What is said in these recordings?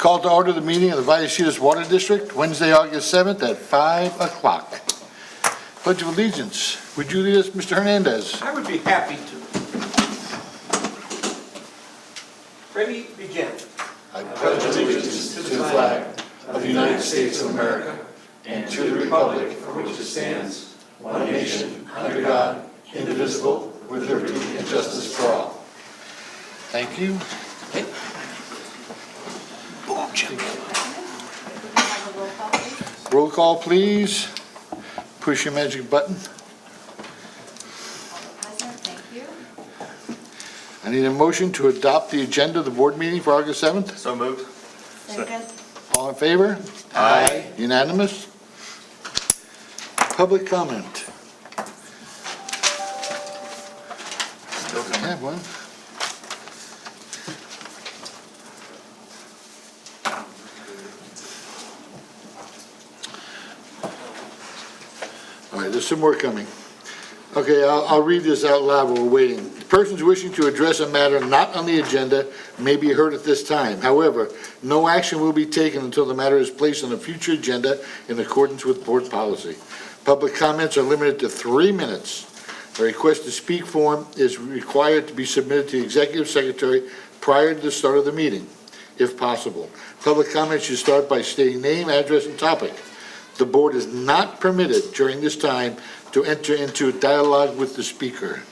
Call to order the meeting of the Vallecitos Water District, Wednesday, August 7th at 5 o'clock. Pledge of Allegiance. Would you lead us, Mr. Hernandez? I would be happy to. Ready, begin. I pledge allegiance to the flag of the United States of America and to the republic for which it stands, one nation, under God, indivisible, with liberty and justice for all. Thank you. Roll call, please. Push your magic button. President, thank you. I need a motion to adopt the agenda of the board meeting for August 7th. So moved. Second. All in favor? Aye. Unanimous? Public comment. Still coming. Have one. All right, there's some more coming. Okay, I'll read this out loud while we're waiting. Persons wishing to address a matter not on the agenda may be heard at this time. However, no action will be taken until the matter is placed on a future agenda in accordance with board policy. Public comments are limited to 3 minutes. A request to speak form is required to be submitted to the executive secretary prior to the start of the meeting, if possible. Public comments should start by stating name, address, and topic. The board is not permitted during this time to enter into a dialogue with the speaker.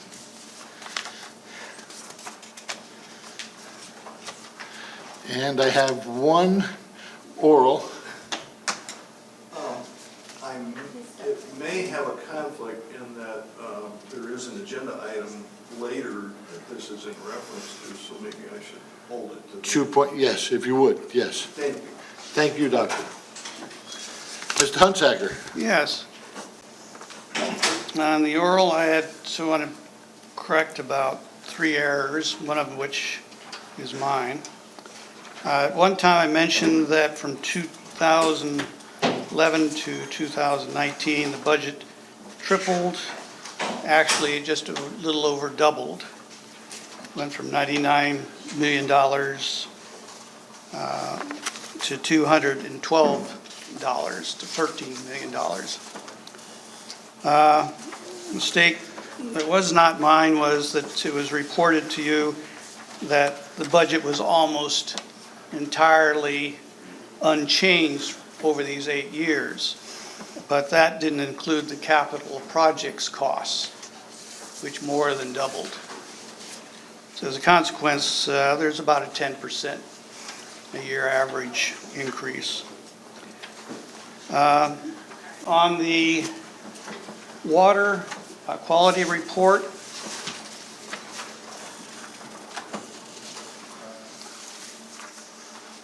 And I have one oral. It may have a conflict in that there is an agenda item later that this is in reference to, so maybe I should hold it to. 2 point, yes, if you would, yes. Thank you. Thank you, Doctor. Mr. Hunsaker. Yes. On the oral, I want to correct about 3 errors, one of which is mine. At one time, I mentioned that from 2011 to 2019, the budget tripled, actually just a little over doubled. Went from $99 million to $212 to $13 million. Mistake that was not mine was that it was reported to you that the budget was almost entirely unchanged over these 8 years. But that didn't include the capital projects costs, which more than doubled. So as a consequence, there's about a 10% a year average increase. On the water quality report,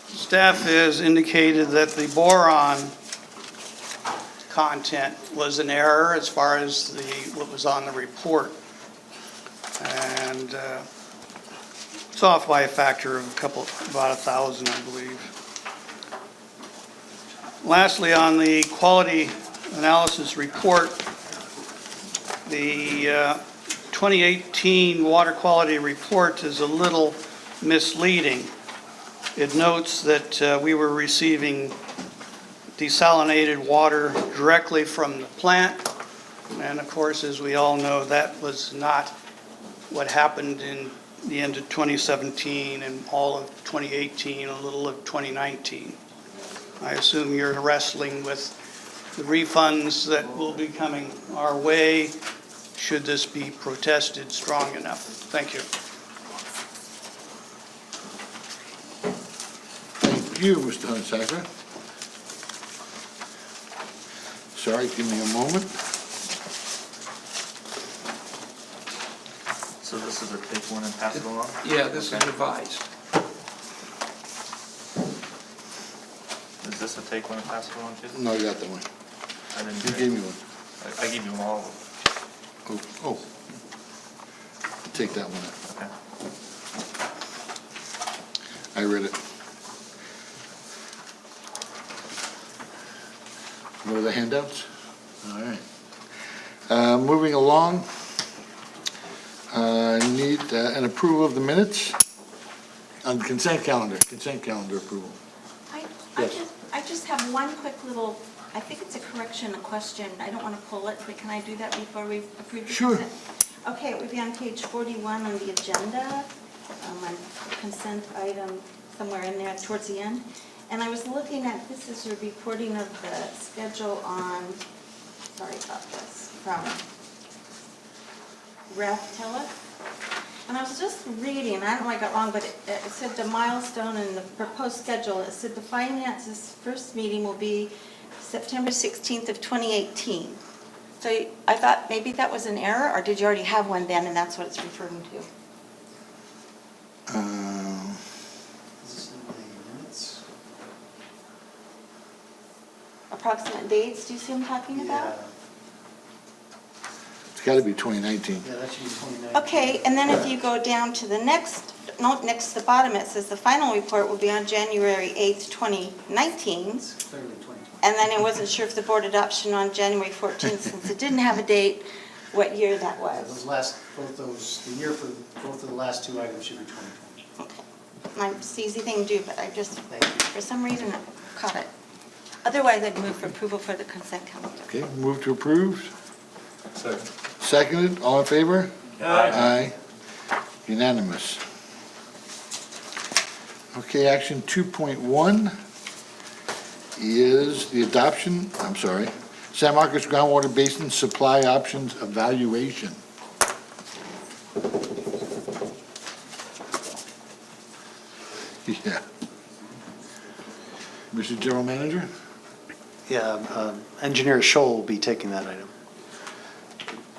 staff has indicated that the boron content was an error as far as what was on the report. And it's off by a factor of about 1,000, I believe. Lastly, on the quality analysis report, the 2018 water quality report is a little misleading. It notes that we were receiving desalinated water directly from the plant. And of course, as we all know, that was not what happened in the end of 2017 and all of 2018, a little of 2019. I assume you're wrestling with the refunds that will be coming our way should this be protested strong enough. Thank you. Thank you, Mr. Hunsaker. Sorry, give me a moment. So this is a take one and pass it along? Yeah, this is revised. Is this a take one and pass it along too? No, I got that one. I didn't. You gave me one. I gave you them all. Oh. Take that one. Okay. I read it. What are the handouts? All right. Moving along, I need an approval of the minutes on consent calendar approval. I just have one quick little, I think it's a correction, a question. I don't want to pull it, but can I do that before we approve the Sure. consent? Okay, it would be on page 41 on the agenda, on consent item somewhere in there towards the end. And I was looking at, this is a reporting of the schedule on, sorry about this, from Ref Tele. And I was just reading, I don't know if I got wrong, but it said the milestone in the proposed schedule, it said the finances first meeting will be September 16th of 2018. So I thought maybe that was an error, or did you already have one then and that's what it's referring to? Is this in the minutes? Approximate dates, do you see what I'm talking about? It's got to be 2019. Yeah, that should be 29. Okay, and then if you go down to the next, no, next to the bottom, it says the final report will be on January 8th, 2019. It's clearly 2020. And then I wasn't sure if the board adoption on January 14th, since it didn't have a date, what year that Yeah, was. those last, both those, the year for both of the last two items should be 2020. Okay. It's an easy thing to do, but I just, Thank you. for some reason, caught it. Otherwise, I'd move for approval for the consent calendar. Okay, move to approve. Second. Seconded, all in favor? Aye. Aye. Unanimous. Okay, action 2.1 is the adoption, San Marcos Groundwater Basin Supply Options Evaluation. Yeah. Mr. General Manager? Yeah, Engineer Scholl will be taking that item.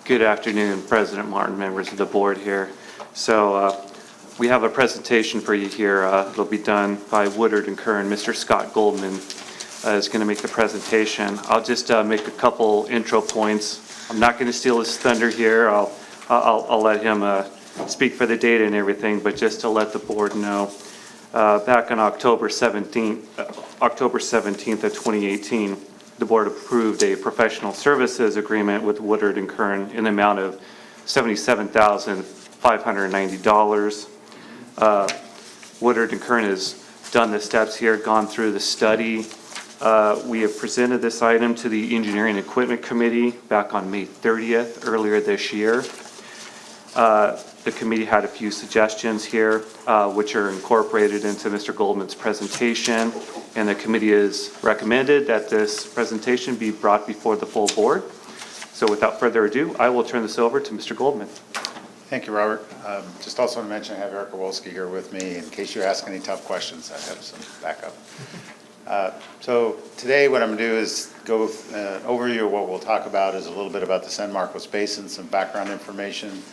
Good afternoon, President Martin, members of the board here. So we have a presentation for you here. It'll be done by Woodard and Kern. Mr. Scott Goldman is going to make the presentation. I'll just make a couple intro points. I'm not going to steal his thunder here. I'll let him speak for the data and everything, but just to let the board know, back on October 17th of 2018, the board approved a professional services agreement with Woodard and Kern in the amount of $77,590. Woodard and Kern has done the steps here, gone through the study. We have presented this item to the Engineering Equipment Committee back on May 30th, earlier this year. The committee had a few suggestions here, which are incorporated into Mr. Goldman's presentation, and the committee has recommended that this presentation be brought before the full board. So without further ado, I will turn this over to Mr. Goldman. Thank you, Robert. Just also want to mention I have Eric Kowalski here with me in case you ask any tough questions. I have some backup. So today what I'm going to do is go an overview of what we'll talk about is a little bit about the San Marcos Basin, some background information,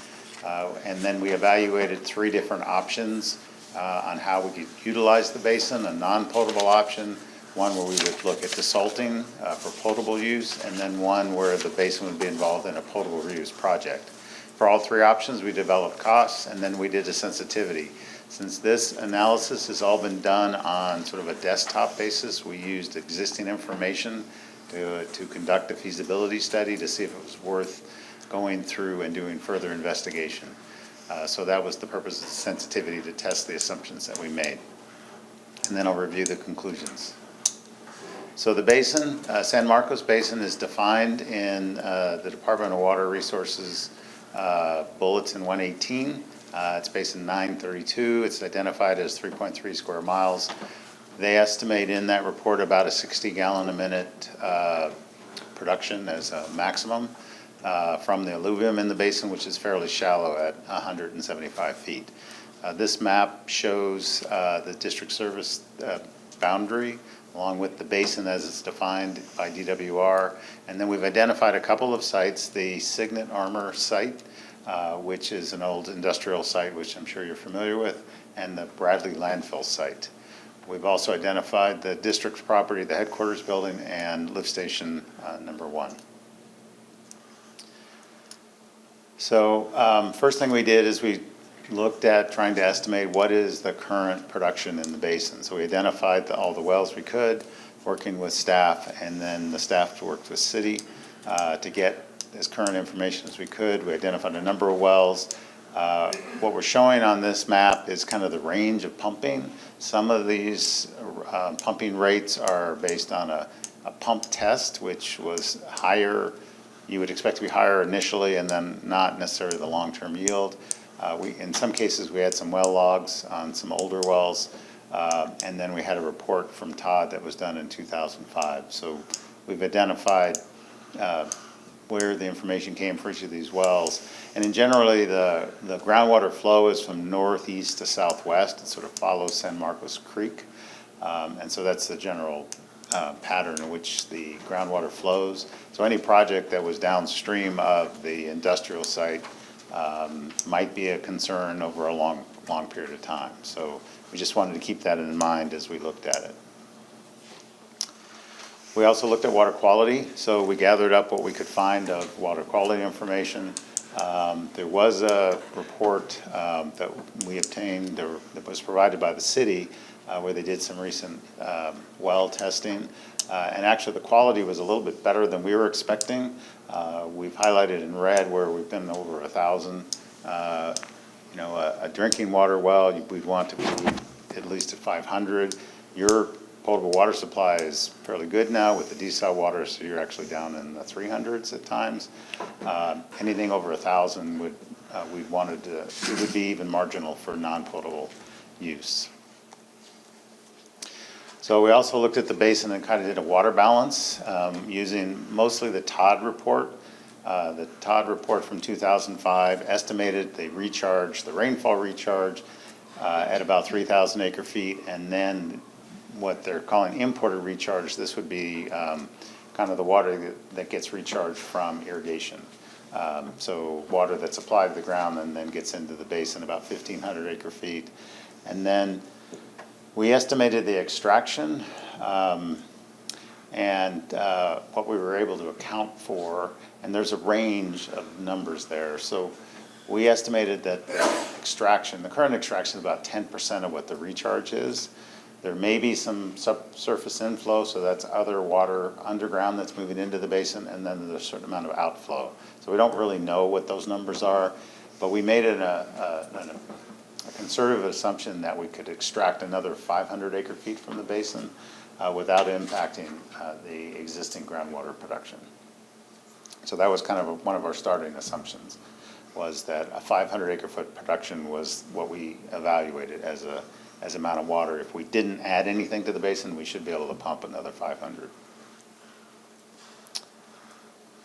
and then we evaluated 3 different options on how we could utilize the basin, a non-potable option, one where we would look at desalting for potable use, and then one where the basin would be involved in a potable reuse project. For all 3 options, we developed costs, and then we did a sensitivity. Since this analysis has all been done on sort of a desktop basis, we used existing information to conduct a feasibility study to see if it was worth going through and doing further investigation. So that was the purpose of the sensitivity, to test the assumptions that we made. And then I'll review the conclusions. So the basin, San Marcos Basin, is defined in the Department of Water Resources Bulletin 118. It's Basin 932. It's identified as 3.3 square miles. They estimate in that report about a 60-gallon-a-minute production as a maximum from the alluvium in the basin, which is fairly shallow at 175 feet. This map shows the district service boundary along with the basin as it's defined by DWR. And then we've identified a couple of sites, the Signet Armor site, which is an old industrial site, which I'm sure you're familiar with, and the Bradley landfill site. We've also identified the district's property, the headquarters building, and lift station number 1. So first thing we did is we looked at trying to estimate what is the current production in the basin. So we identified all the wells we could, working with staff, and then the staff worked with city to get as current information as we could. We identified a number of wells. What we're showing on this map is kind of the range of pumping. Some of these pumping rates are based on a pump test, which was higher. You would expect to be higher initially and then not necessarily the long-term yield. In some cases, we had some well logs on some older wells, and then we had a report from Todd that was done in 2005. So we've identified where the information came for each of these wells. And in generally, the groundwater flow is from northeast to southwest. It sort of follows San Marcos Creek. And so that's the general pattern in which the groundwater flows. So any project that was downstream of the industrial site might be a concern over a long period of time. So we just wanted to keep that in mind as we looked at it. We also looked at water quality, so we gathered up what we could find of water quality information. There was a report that we obtained, or that was provided by the city, where they did some recent well testing. And actually, the quality was a little bit better than we were expecting. We've highlighted in red where we've been over 1,000. A drinking water well, we'd want to be at least at 500. Your potable water supply is fairly good now with the desal water, so you're actually down in the 300s at times. Anything over 1,000 it would be even marginal for non-potable use. So we also looked at the basin and kind of did a water balance using mostly the Todd report. The Todd report from 2005 estimated the rainfall recharge at about 3,000 acre feet, and then what they're calling imported recharge. This would be kind of the water that gets recharged from irrigation. So water that's applied to the ground and then gets into the basin about 1,500 acre feet. And then we estimated the extraction and what we were able to account for, and there's a range of numbers there. So we estimated that the current extraction is about 10% of what the recharge is. There may be some subsurface inflow, so that's other water underground that's moving into the basin, and then there's a certain amount of outflow. So we don't really know what those numbers are, but we made it a conservative assumption that we could extract another 500 acre feet from the basin without impacting the existing groundwater production. So that was kind of one of our starting assumptions, was that a 500 acre foot production was what we evaluated as amount of water. If we didn't add anything to the basin, we should be able to pump another 500.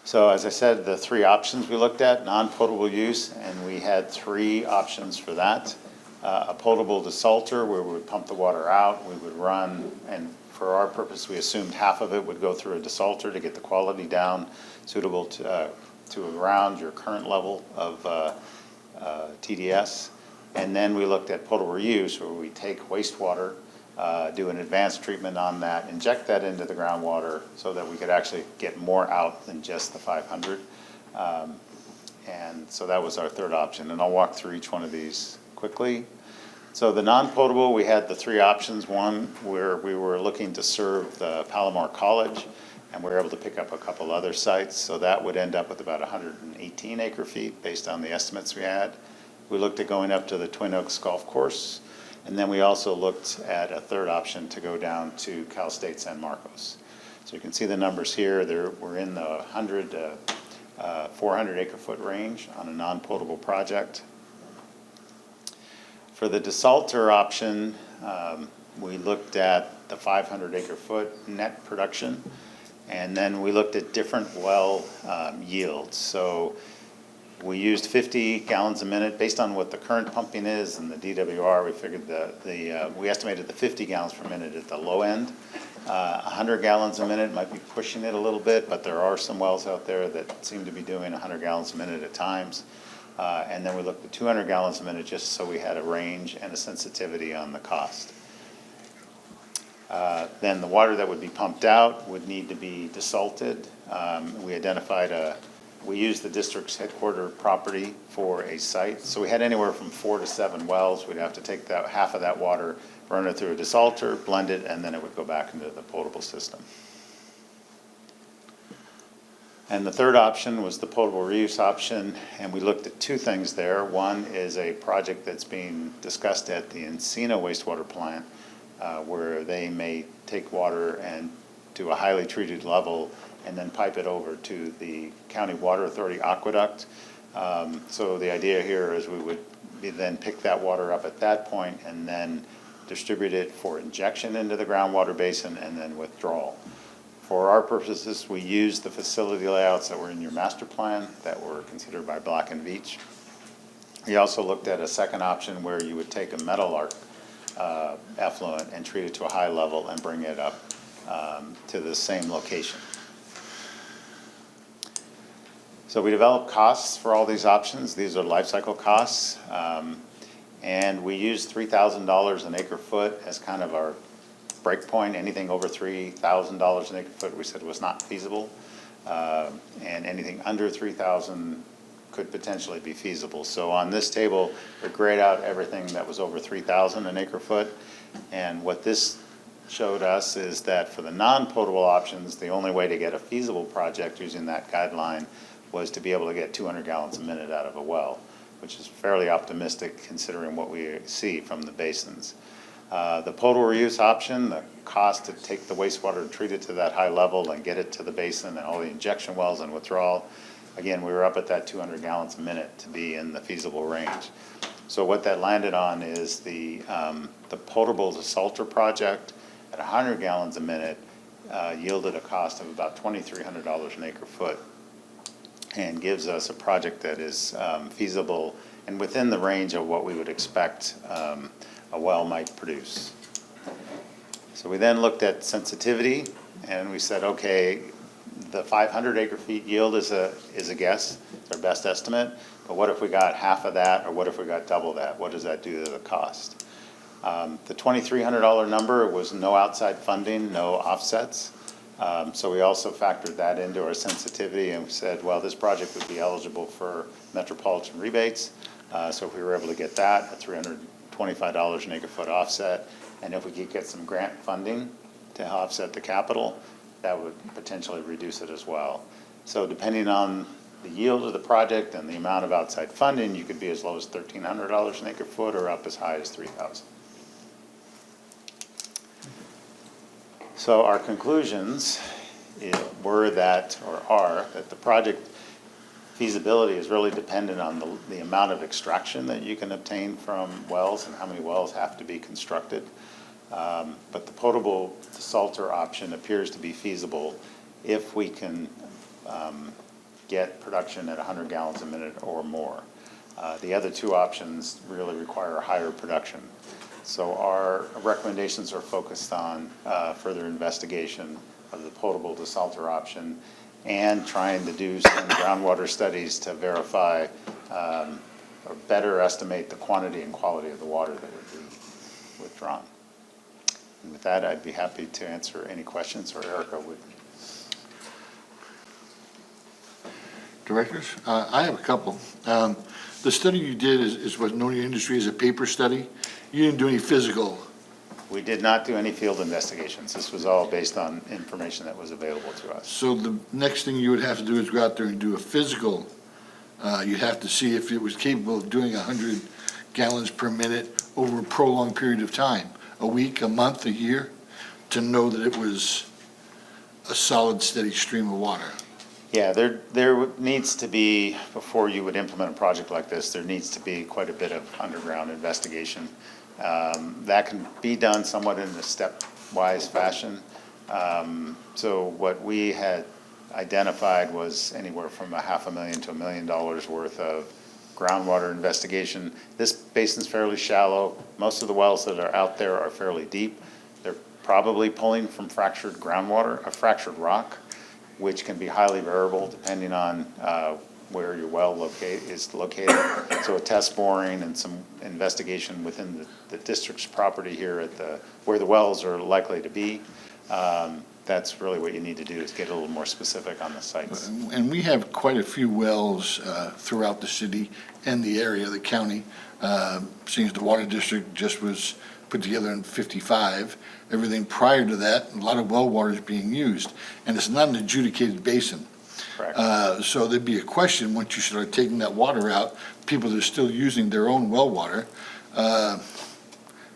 So as I said, the three options we looked at, non-potable use, and we had three options for that. A potable desalter where we would pump the water out, we would run, and for our purpose, we assumed half of it would go through a desalter to get the quality down, suitable to around your current level of TDS. And then we looked at potable reuse, where we take wastewater, do an advanced treatment on that, inject that into the groundwater so that we could actually get more out than just the 500. And so that was our third option. And I'll walk through each one of these quickly. So the non-potable, we had the three options. One, where we were looking to serve the Palomar College, and we were able to pick up a couple other sites. So that would end up with about 118 acre feet based on the estimates we had. We looked at going up to the Twin Oaks Golf Course, and then we also looked at a third option to go down to Cal State San Marcos. So you can see the numbers here. We're in the 100 to 400 acre foot range on a non-potable project. For the desalter option, we looked at the 500 acre foot net production, and then we looked at different well yields. So we used 50 gallons a minute based on what the current pumping is and the DWR. We figured we estimated the 50 gallons per minute at the low end. 100 gallons a minute might be pushing it a little bit, but there are some wells out there that seem to be doing 100 gallons a minute at times. And then we looked at 200 gallons a minute just so we had a range and a sensitivity on the cost. Then the water that would be pumped out would need to be desalted. We used the district's headquarter property for a site. So we had anywhere from 4 to 7 wells. We'd have to take half of that water, run it through a desalter, blend it, and then it would go back into the potable system. And the third option was the potable reuse option, and we looked at two things there. One is a project that's being discussed at the Encino wastewater plant, where they may take water and do a highly treated level and then pipe it over to the County Water Authority aqueduct. So the idea here is we would then pick that water up at that point and then distribute it for injection into the groundwater basin and then withdrawal. For our purposes, we used the facility layouts that were in your master plan that were considered by Black and Veatch. We also looked at a second option where you would take a metal arc effluent and treat it to a high level and bring it up to the same location. So we developed costs for all these options. These are life cycle costs. And we used $3,000 an acre foot as kind of our break point. Anything over $3,000 an acre foot we said was not feasible. And anything under $3,000 could potentially be feasible. So on this table, we grayed out everything that was over $3,000 an acre foot. And what this showed us is that for the non-potable options, the only way to get a feasible project using that guideline was to be able to get 200 gallons a minute out of a well, which is fairly optimistic considering what we see from the basins. The potable reuse option, the cost to take the wastewater and treat it to that high level and get it to the basin and all the injection wells and withdrawal, again, we were up at that 200 gallons a minute to be in the feasible range. So what that landed on is the potable desalter project at 100 gallons a minute yielded a cost of about $2,300 an acre foot, and gives us a project that is feasible and within the range of what we would expect a well might produce. So we then looked at sensitivity, and we said, okay, the 500 acre feet yield is a guess, it's our best estimate, but what if we got half of that, or what if we got double that? What does that do to the cost? The $2,300 number was no outside funding, no offsets. So we also factored that into our sensitivity, and we said, well, this project would be eligible for metropolitan rebates. So if we were able to get that, a $325 an acre foot offset, and if we could get some grant funding to offset the capital, that would potentially reduce it as well. So depending on the yield of the project and the amount of outside funding, you could be as low as $1,300 an acre foot or up as high as $3,000. So our conclusions are that the project feasibility is really dependent on the amount of extraction that you can obtain from wells and how many wells have to be constructed. But the potable desalter option appears to be feasible if we can get production at 100 gallons a minute or more. The other two options really require higher production. So our recommendations are focused on further investigation of the potable desalter option and trying to do some groundwater studies to verify or better estimate the quantity and quality of the water that would be withdrawn. And with that, I'd be happy to answer any questions, or Erica would. Directors, I have a couple. The study you did is what's known in your industry as a paper study. You didn't do any physical. We did not do any field investigations. This was all based on information that was available to us. So the next thing you would have to do is go out there and do a physical. You'd have to see if it was capable of doing 100 gallons per minute over a prolonged period of time, a week, a month, a year, to know that it was a solid, steady stream of water. Yeah, there needs to be, before you would implement a project like this, there needs to be quite a bit of underground investigation. That can be done somewhat in a stepwise fashion. So what we had identified was anywhere from $500,000 to $1 million worth of groundwater investigation. This basin's fairly shallow. Most of the wells that are out there are fairly deep. They're probably pulling from fractured groundwater, a fractured rock, which can be highly variable depending on where your well is located. So a test boring and some investigation within the district's property here at where the wells are likely to be. That's really what you need to do, is get a little more specific on the sites. And we have quite a few wells throughout the city and the area, the county. Seeing as the water district just was put together in '55, everything prior to that, a lot of well water is being used. And it's not an adjudicated basin. Correct. So there'd be a question, once you start taking that water out, people that are still using their own well water,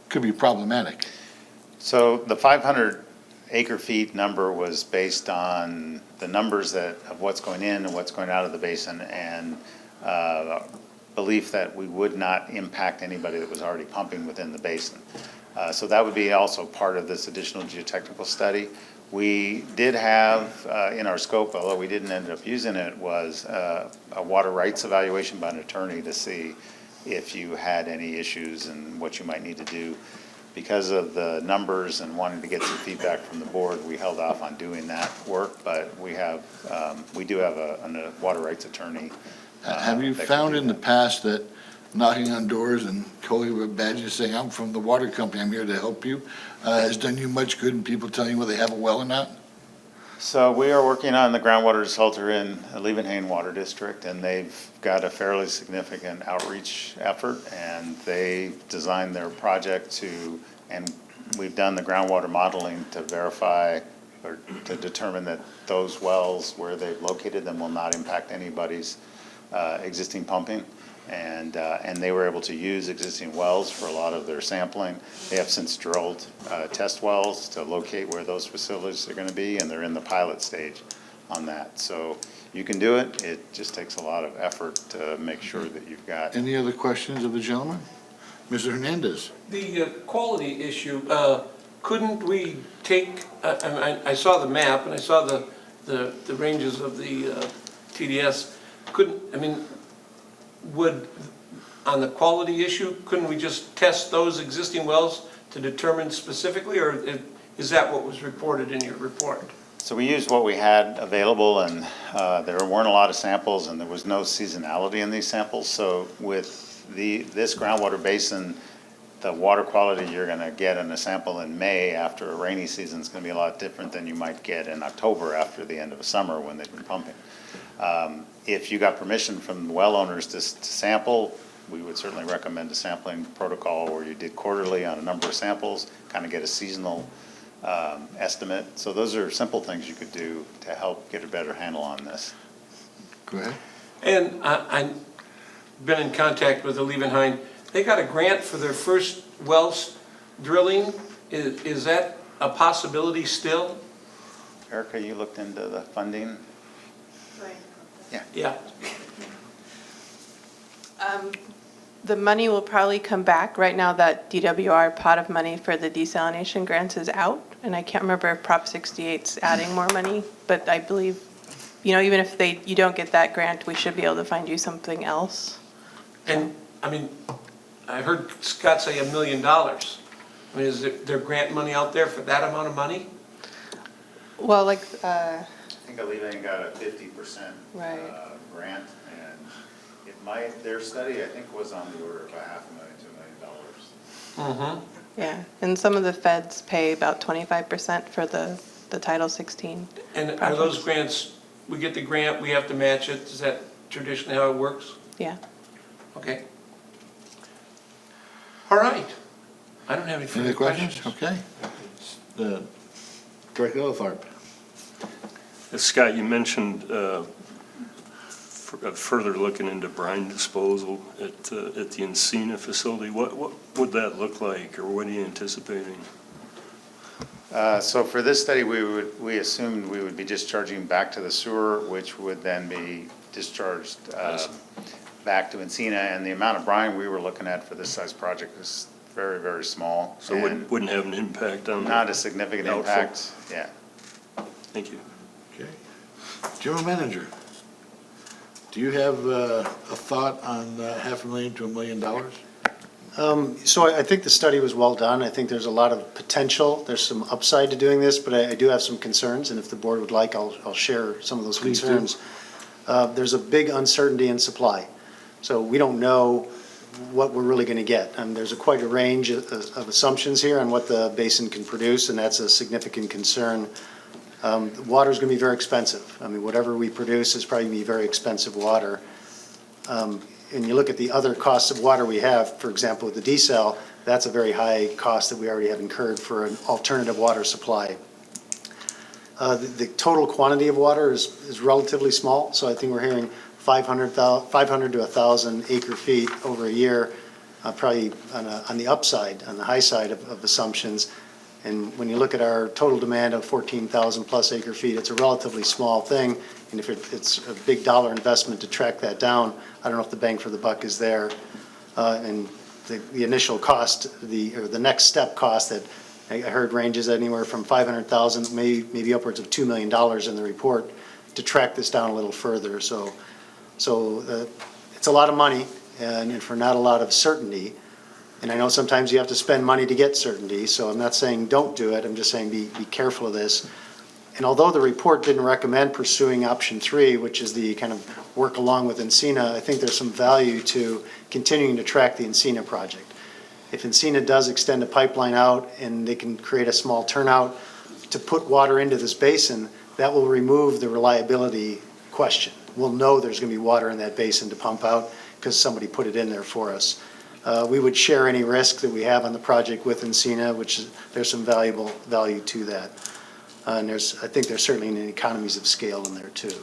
could be problematic. So the 500 acre feet number was based on the numbers of what's going in and what's going out of the basin, and belief that we would not impact anybody that was already pumping within the basin. So that would be also part of this additional geotechnical study. We did have in our scope, although we didn't end up using it, was a water rights evaluation by an attorney to see if you had any issues and what you might need to do. Because of the numbers and wanting to get some feedback from the board, we held off on doing that work, but we do have a water rights attorney. Have you that can found do in the that. past that knocking on doors and calling with badges saying, I'm from the water company, I'm here to help you, has done you much good in people telling you whether they have a well or not? So we are working on the groundwater desalter in Leeuwenhoek Water District, and they've got a fairly significant outreach effort, and they designed their project and we've done the groundwater modeling to verify or to determine that those wells where they've located them will not impact anybody's existing pumping. And they were able to use existing wells for a lot of their sampling. They have since drilled test wells to locate where those facilities are going to be, and they're in the pilot stage on that. So you can do it. It just takes a lot of effort to make sure that you've got. Any other questions of the gentleman? Mr. Hernandez? The quality issue, couldn't we take, I saw the map and I saw the ranges of the TDS. On the quality issue, couldn't we just test those existing wells to determine specifically, or is that what was reported in your report? So we used what we had available, and there weren't a lot of samples, and there was no seasonality in these samples. So with this groundwater basin, the water quality you're going to get in a sample in May after a rainy season is going to be a lot different than you might get in October after the end of a summer when they've been pumping. If you got permission from the well owners to sample, we would certainly recommend a sampling protocol where you did quarterly on a number of samples, kind of get a seasonal estimate. So those are simple things you could do to help get a better handle on this. Go ahead. And I've been in contact with the Leeuwenhoek. They got a grant for their first wells drilling. Is that a possibility still? Erica, you looked into the funding? Yeah. The money will probably come back. Right now, that DWR pot of money for the desalination grants is out, and I can't remember if Prop 68's adding more money, but I believe, even if you don't get that grant, we should be able to find you something else. And, I heard Scott say $1 million. Is there grant money out there for that amount of money? Well, I think Aleva got a 50% Right. grant, and it might, their study, I think, was on the order of $500,000 to $1 million. Mm-hmm. yeah, and some of the feds pay about 25% for the Title 16. And are those grants, we get the grant, we have to match it? Is that traditionally how it works? Yeah. Okay. All right. I don't have any Any further other questions? questions. Okay. Director Lotharp? Scott, you mentioned further looking into brine disposal at the Encina facility. What would that look like, or what are you anticipating? So for this study, we assumed we would be discharging back to the sewer, which would then be discharged back to Encina. And the amount of brine we were looking at for this size project is very, very small. So it wouldn't have an impact on Not a significant outflow. impact, yeah. Thank you. Okay. General Manager, do you have a thought on $500,000 to $1 million? So I think the study was well done. I think there's a lot of potential. There's some upside to doing this, but I do have some concerns, and if the board would like, I'll share some of those Please do. concerns. There's a big uncertainty in supply. So we don't know what we're really going to get. There's quite a range of assumptions here on what the basin can produce, and that's a significant concern. Water's going to be very expensive. Whatever we produce is probably going to be very expensive water. And you look at the other costs of water we have, for example, with the desal, that's a very high cost that we already have incurred for an alternative water supply. The total quantity of water is relatively small, so I think we're hearing 500 to 1,000 acre feet over a year, probably on the upside, on the high side of assumptions. And when you look at our total demand of 14,000 plus acre feet, it's a relatively small thing. And if it's a big dollar investment to track that down, I don't know if the bang for the buck is there. And the initial cost, the next step cost that I heard ranges anywhere from 500,000, maybe upwards of $2 million in the report to track this down a little further. So it's a lot of money and for not a lot of certainty. And I know sometimes you have to spend money to get certainty, so I'm not saying don't do it, I'm just saying be careful of this. And although the report didn't recommend pursuing option 3, which is the kind of work along with Encina, I think there's some value to continuing to track the Encina project. If Encina does extend a pipeline out and they can create a small turnout to put water into this basin, that will remove the reliability question. We'll know there's going to be water in that basin to pump out because somebody put it in there for us. We would share any risk that we have on the project with Encina, there's some value to that. And I think there's certainly an economies of scale in there too.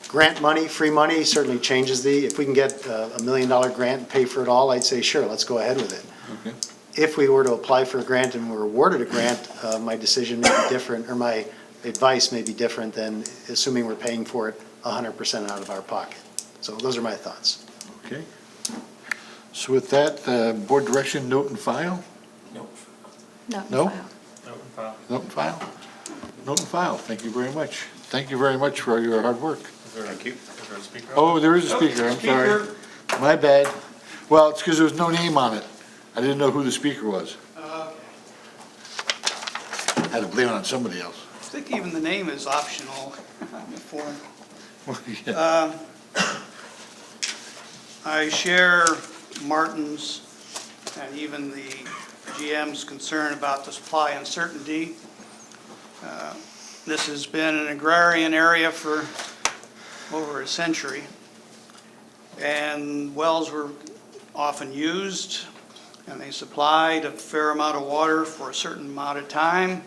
Grant money, free money certainly changes if we can get $1 million grant and pay for it all, I'd say sure, let's go ahead with it. Okay. If we were to apply for a grant and were awarded a grant, my decision may be different, or my advice may be different than assuming we're paying for it 100% out of our pocket. So those are my thoughts. Okay. So with that, board direction, note and file? Nope. No? Note and file. Note and file? Note and file, thank you very much. Thank you very much for your hard work. Thank you. Is there a speaker? Oh, there is a speaker, I'm sorry. My bad. Well, it's because there was no name on it. I didn't know who the speaker was. Had to blame it on somebody else. I think even the name is optional before. Yeah. I share Martin's and even the GM's concern about the supply uncertainty. This has been an agrarian area for over a century, and wells were often used, and they supplied a fair amount of water for a certain amount of time.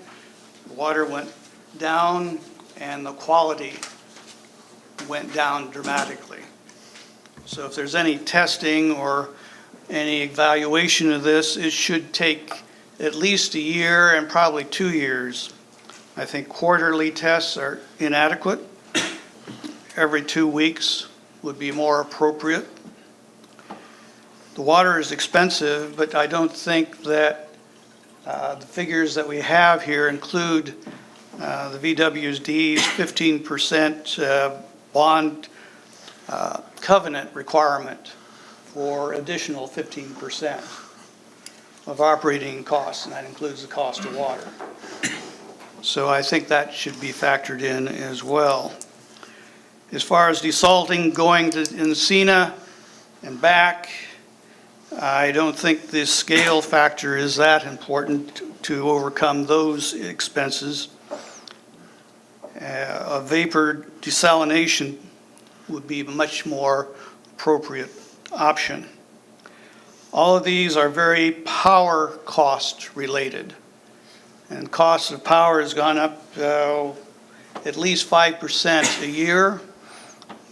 The water went down, and the quality went down dramatically. So if there's any testing or any evaluation of this, it should take at least a year and probably 2 years. I think quarterly tests are inadequate. Every 2 weeks would be more appropriate. The water is expensive, but I don't think that the figures that we have here include the VWSD's 15% bond covenant requirement for additional 15% of operating costs, and that includes the cost of water. So I think that should be factored in as well. As far as desalting going to Encina and back, I don't think the scale factor is that important to overcome those expenses. A vapor desalination would be a much more appropriate option. All of these are very power cost related, and cost of power has gone up at least 5% a year.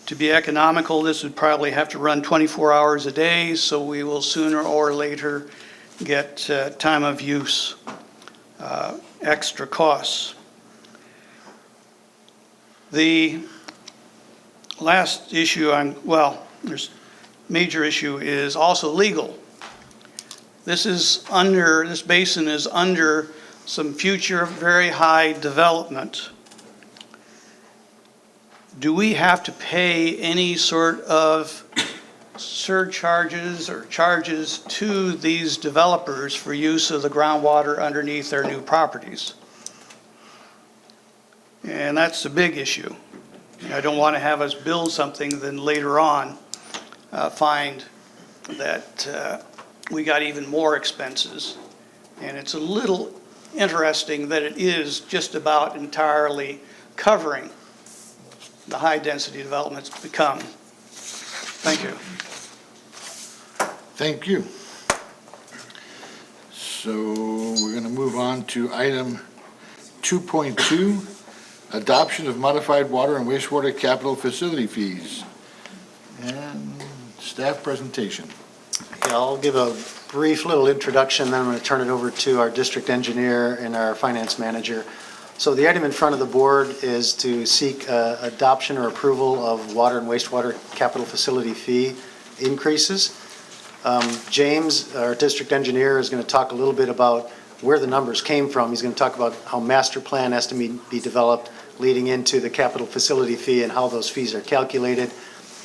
To be economical, this would probably have to run 24 hours a day, so we will sooner or later get time of use extra costs. The last issue there's major issue is also legal. This basin is under some future very high development. Do we have to pay any sort of surcharges or charges to these developers for use of the groundwater underneath their new properties? And that's a big issue. I don't want to have us build something, then later on find that we got even more expenses. And it's a little interesting that it is just about entirely covering the high-density developments become. Thank you. Thank you. So we're going to move on to item 2.2, adoption of modified water and wastewater capital facility fees. And staff presentation. Yeah, I'll give a brief little introduction, then I'm going to turn it over to our district engineer and our finance manager. So the item in front of the board is to seek adoption or approval of water and wastewater capital facility fee increases. James, our district engineer, is going to talk a little bit about where the numbers came from. He's going to talk about how master plan has to be developed leading into the capital facility fee and how those fees are calculated.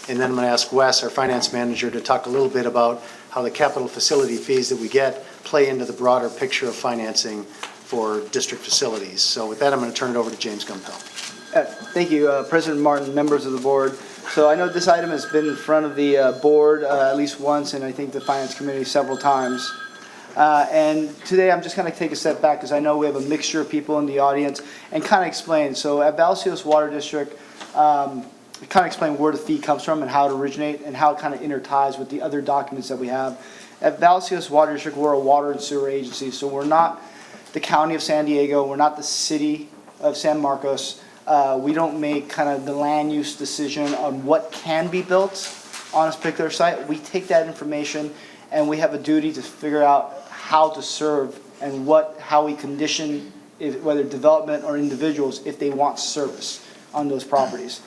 And then I'm going to ask Wes, our finance manager, to talk a little bit about how the capital facility fees that we get play into the broader picture of financing for district facilities. So with that, I'm going to turn it over to James Gumpel. Thank you, President Martin, members of the board. So I know this item has been in front of the board at least once, and I think the finance committee several times. And today I'm just going to take a step back because I know we have a mixture of people in the audience and kind of explain. So at Vallecitos Water District, kind of explain where the fee comes from and how it originates and how it kind of interties with the other documents that we have. At Vallecitos Water District, we're a water and sewer agency, so we're not the county of San Diego, we're not the city of San Marcos. We don't make kind of the land use decision on what can be built on a particular site. We take that information and we have a duty to figure out how to serve and how we condition whether development or individuals if they want service on those properties.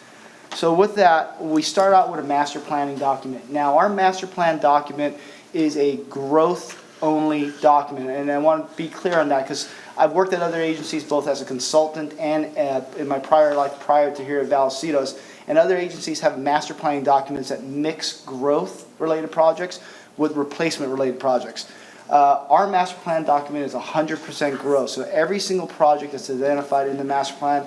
So with that, we start out with a master planning document. Now, our master plan document is a growth-only document, and I want to be clear on that because I've worked at other agencies both as a consultant and in my prior life prior to here at Vallecitos, and other agencies have master planning documents that mix growth-related projects with replacement-related projects. Our master plan document is 100% growth, so every single project that's identified in the master plan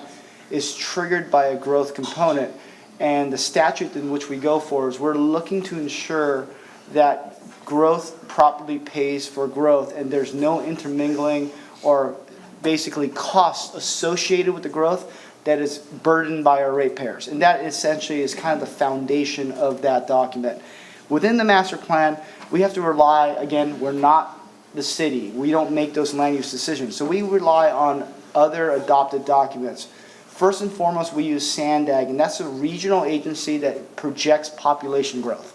is triggered by a growth component. And the statute in which we go for is we're looking to ensure that growth properly pays for growth and there's no intermingling or basically costs associated with the growth that is burdened by our ratepayers. And that essentially is kind of the foundation of that document. Within the master plan, we have to rely, again, we're not the city. We don't make those land use decisions. So we rely on other adopted documents. First and foremost, we use SANDAG, and that's a regional agency that projects population growth.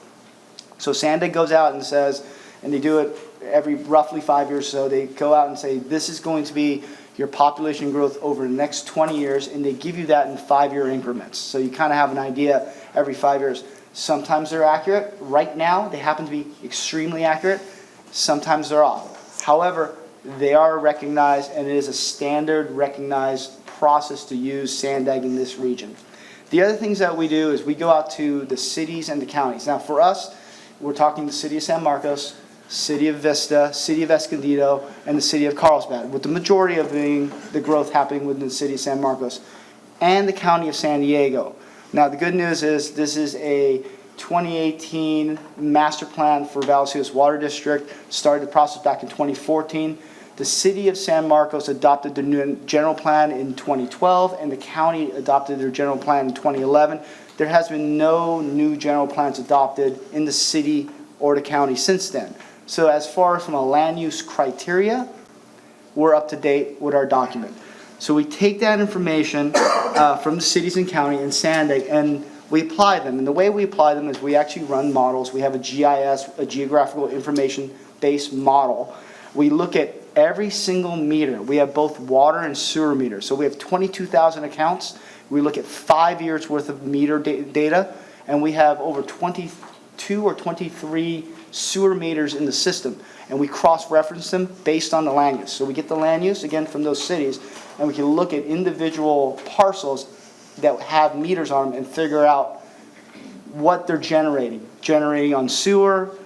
So SANDAG goes out and says, and they do it every roughly 5 years or so, they go out and say, this is going to be your population growth over the next 20 years, and they give you that in 5-year increments. So you kind of have an idea every 5 years. Sometimes they're accurate. Right now, they happen to be extremely accurate. Sometimes they're off. However, they are recognized, and it is a standard recognized process to use SANDAG in this region. The other things that we do is we go out to the cities and the counties. Now for us, we're talking the city of San Marcos, city of Vista, city of Escondido, and the city of Carlsbad, with the majority of the growth happening within the city of San Marcos, and the county of San Diego. Now the good news is this is a 2018 master plan for Vallecitos Water District, started the process back in 2014. The city of San Marcos adopted the new general plan in 2012, and the county adopted their general plan in 2011. There has been no new general plans adopted in the city or the county since then. So as far as from a land use criteria, we're up to date with our document. So we take that information from the cities and county and SANDAG, and we apply them. And the way we apply them is we actually run models. We have a GIS, a geographical information-based model. We look at every single meter. We have both water and sewer meters. So we have 22,000 accounts. We look at 5 years worth of meter data, and we have over 22 or 23 sewer meters in the system. And we cross-reference them based on the land use. So we get the land use, again, from those cities, and we can look at individual parcels that have meters on them and figure out what they're generating on sewer,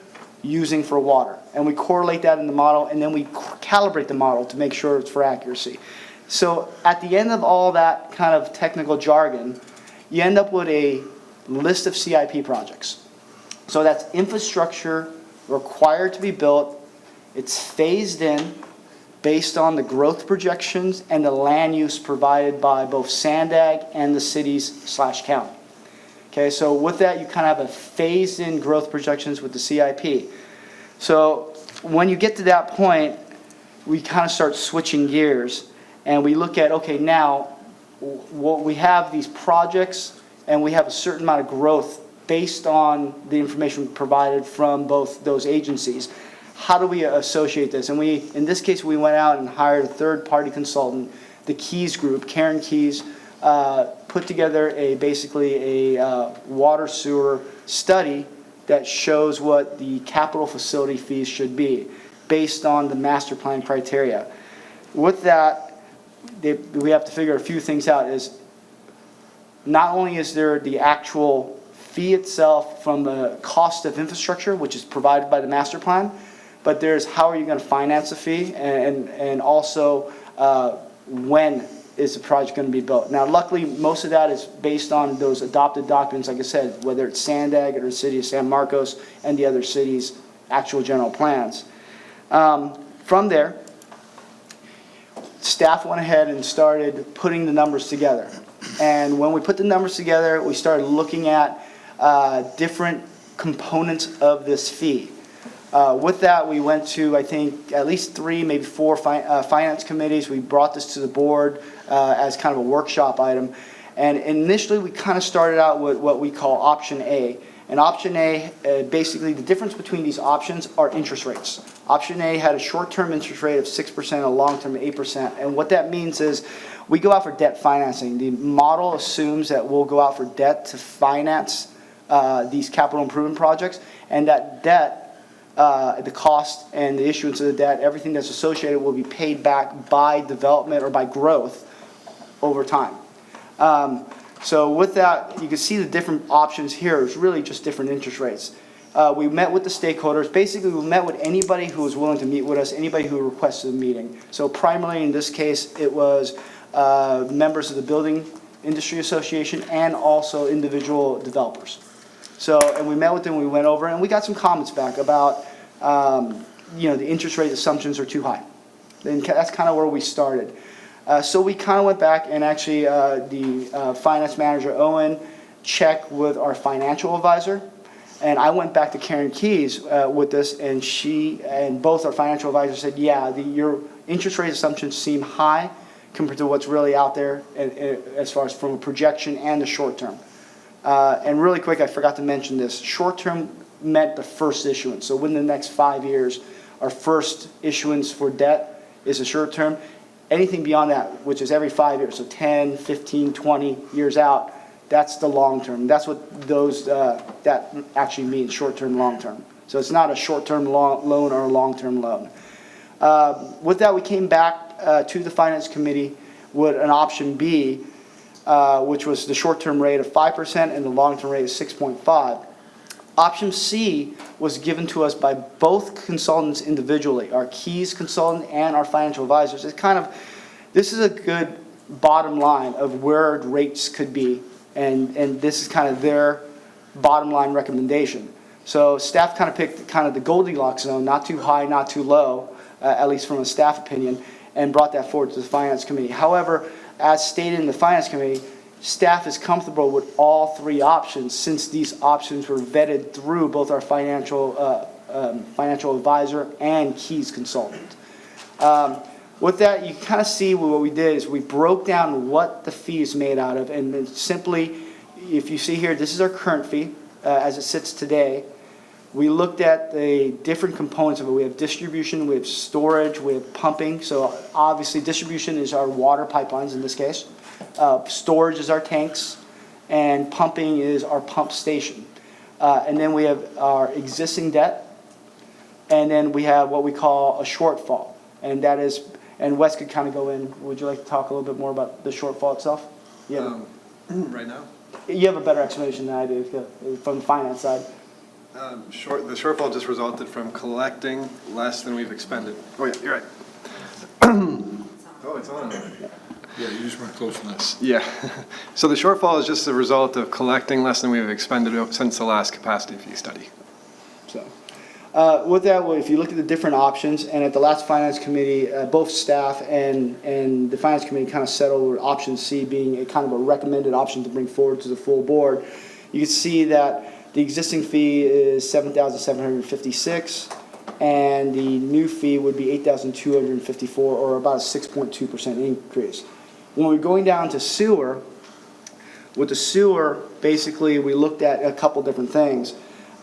using for water. And we correlate that in the model, and then we calibrate the model to make sure it's for accuracy. So at the end of all that kind of technical jargon, you end up with a list of CIP projects. So that's infrastructure required to be built. It's phased in based on the growth projections and the land use provided by both SANDAG and the cities/county. Okay, so with that, you kind of have a phased in growth projections with the CIP. So when you get to that point, we kind of start switching gears, And we look at, okay, now, what we have these projects, and we have a certain amount of growth based on the information provided from both those agencies. How do we associate this? And in this case, we went out and hired a third-party consultant, the Keys Group, Karen Keys, put together basically a water sewer study that shows what the capital facility fees should be based on the master plan criteria. With that, we have to figure a few things out. Is not only is there the actual fee itself from the cost of infrastructure, which is provided by the master plan, but there's how are you going to finance the fee, and also when is the project going to be built. Now, luckily, most of that is based on those adopted documents, like I said, whether it's Sandag or the city of San Marcos and the other cities' actual general plans. From there, staff went ahead and started putting the numbers together. And when we put the numbers together, we started looking at different components of this fee. With that, we went to, I think, at least 3, maybe 4 finance committees. We brought this to the board as kind of a workshop item. And initially, we kind of started out with what we call option A. And option A, basically the difference between these options are interest rates. Option A had a short-term interest rate of 6%, a long-term 8%. And what that means is we go out for debt financing. The model assumes that we'll go out for debt to finance these capital improvement projects. And that debt, the cost and the issuance of the debt, everything that's associated will be paid back by development or by growth over time. So with that, you can see the different options here. It's really just different interest rates. We met with the stakeholders. Basically, we met with anybody who was willing to meet with us, anybody who requested a meeting. So primarily in this case, it was members of the Building Industry Association and also individual developers. So, and we met with them, we went over, and we got some comments back about, the interest rate assumptions are too high. And that's kind of where we started. So we kind of went back and actually the finance manager, Owen, checked with our financial advisor. And I went back to Karen Keys with this, and she and both our financial advisors said, yeah, your interest rate assumptions seem high compared to what's really out there as far as from a projection and the short term. And really quick, I forgot to mention this. Short term meant the first issuance. So within the next 5 years, our first issuance for debt is a short term. Anything beyond that, which is every 5 years, so 10, 15, 20 years out, that's the long term. That's what that actually means, short term, long term. So it's not a short term loan or a long term loan. With that, we came back to the Finance Committee with an option B, which was the short term rate of 5% and the long term rate of 6.5%. Option C was given to us by both consultants individually, our Keys consultant and our financial advisors. It's kind of, this is a good bottom line of where rates could be, and this is kind of their bottom line recommendation. So staff kind of picked kind of the Goldilocks zone, not too high, not too low, at least from a staff opinion, and brought that forward to the Finance Committee. However, as stated in the Finance Committee, staff is comfortable with all 3 options since these options were vetted through both our financial advisor and Keys consultant. With that, you kind of see what we did is we broke down what the fee is made out of, and then simply, if you see here, this is our current fee as it sits today. We looked at the different components of it. We have distribution, we have storage, we have pumping. So obviously distribution is our water pipelines in this case. Storage is our tanks, and pumping is our pump station. And then we have our existing debt, and then we have what we call a shortfall. And that is, and Wes could kind of go in. Would you like to talk a little bit more about the shortfall itself? Yeah. Right now? You have a better explanation than I do from the finance side. The shortfall just resulted from collecting less than we've expended. Oh, yeah, you're right. Oh, it's on. Yeah, you just weren't close enough. Yeah. So the shortfall is just the result of collecting less than we've expended since the last capacity fee study. So, with that, if you look at the different options, and at the last Finance Committee, both staff and the Finance Committee kind of settled with option C being a kind of a recommended option to bring forward to the full board. You can see that the existing fee is $7,756, and the new fee would be $8,254, or about a 6.2% increase. When we're going down to sewer, with the sewer, basically, we looked at a couple different things.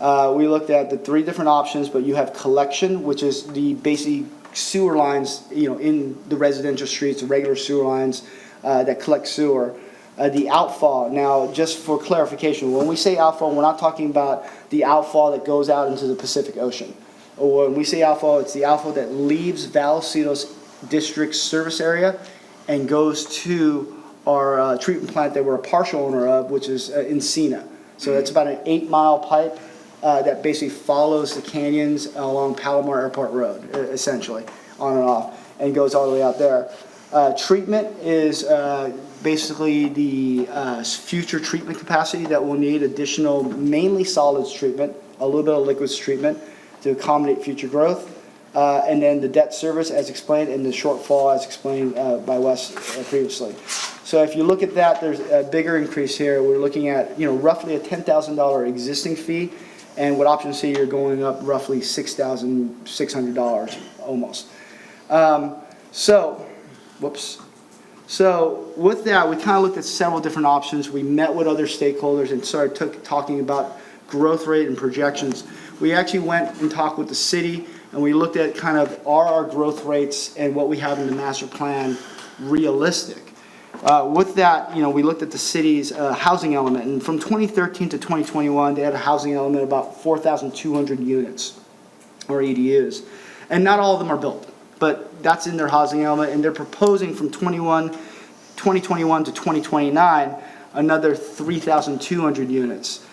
We looked at the 3 different options, but you have collection, which is the basic sewer lines, in the residential streets, the regular sewer lines that collect sewer. The outfall, now, just for clarification, when we say outfall, we're not talking about the outfall that goes out into the Pacific Ocean. When we say outfall, it's the outfall that leaves Vallecitos District service area and goes to our treatment plant that we're a partial owner of, which is Encina. So that's about an 8-mile pipe that basically follows the canyons along Palomar Airport Road, essentially, on and off, and goes all the way out there. Treatment is basically the future treatment capacity that we'll need, additional mainly solids treatment, a little bit of liquids treatment to accommodate future growth. And then the debt service as explained, and the shortfall as explained by Wes previously. So if you look at that, there's a bigger increase here. We're looking at roughly a $10,000 existing fee, and with option C, you're going up roughly $6,600 almost. So with that, we kind of looked at several different options. We met with other stakeholders and started talking about growth rate and projections. We actually went and talked with the city, and we looked at kind of are our growth rates and what we have in the master plan realistic. With that, we looked at the city's housing element, and from 2013 to 2021, they had a housing element of about 4,200 units, or EDUs. And not all of them are built, but that's in their housing element, and they're proposing from 2021 to 2029, another 3,200 units.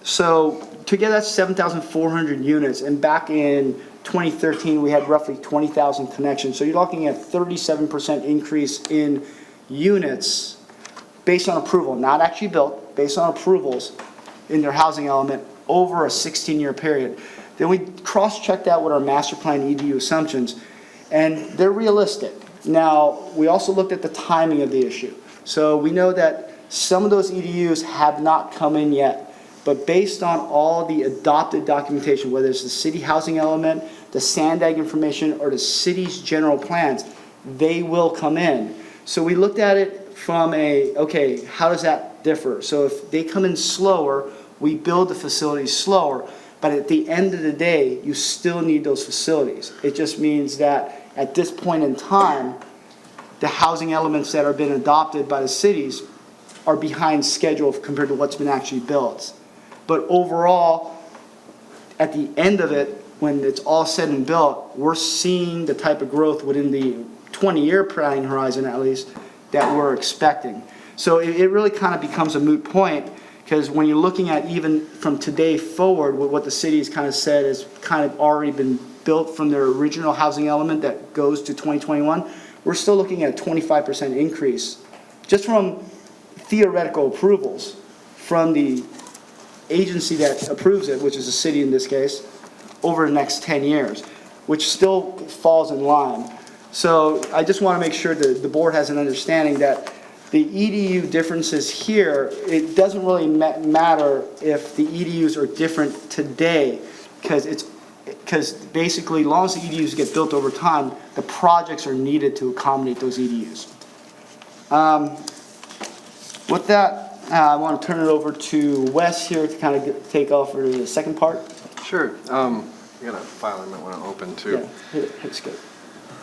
So together that's 7,400 units, and back in 2013, we had roughly 20,000 connections. So you're looking at 37% increase in units based on approval, not actually built, based on approvals in their housing element over a 16-year period. Then we cross-checked that with our master plan EDU assumptions, and they're realistic. Now, we also looked at the timing of the issue. So we know that some of those EDUs have not come in yet. But based on all the adopted documentation, whether it's the city housing element, the SANDAG information, or the city's general plans, they will come in. So we looked at it from okay, how does that differ? So if they come in slower, we build the facilities slower. But at the end of the day, you still need those facilities. It just means that at this point in time, the housing elements that have been adopted by the cities are behind schedule compared to what's been actually built. But overall, at the end of it, when it's all said and built, we're seeing the type of growth within the 20-year planning horizon, at least, that we're expecting. So it really kind of becomes a moot point, because when you're looking at even from today forward, with what the city has kind of said has kind of already been built from their original housing element that goes to 2021, we're still looking at a 25% increase just from theoretical approvals from the agency that approves it, which is the city in this case, over the next 10 years, which still falls in line. So I just want to make sure that the board has an understanding that the EDU differences here, it doesn't really matter if the EDUs are different today, because basically, as long as the EDUs get built over time, the projects are needed to accommodate those EDUs. With that, I want to turn it over to Wes here to kind of take off for the second part. Sure. I got a file I might want to open too. Yeah, hit escape.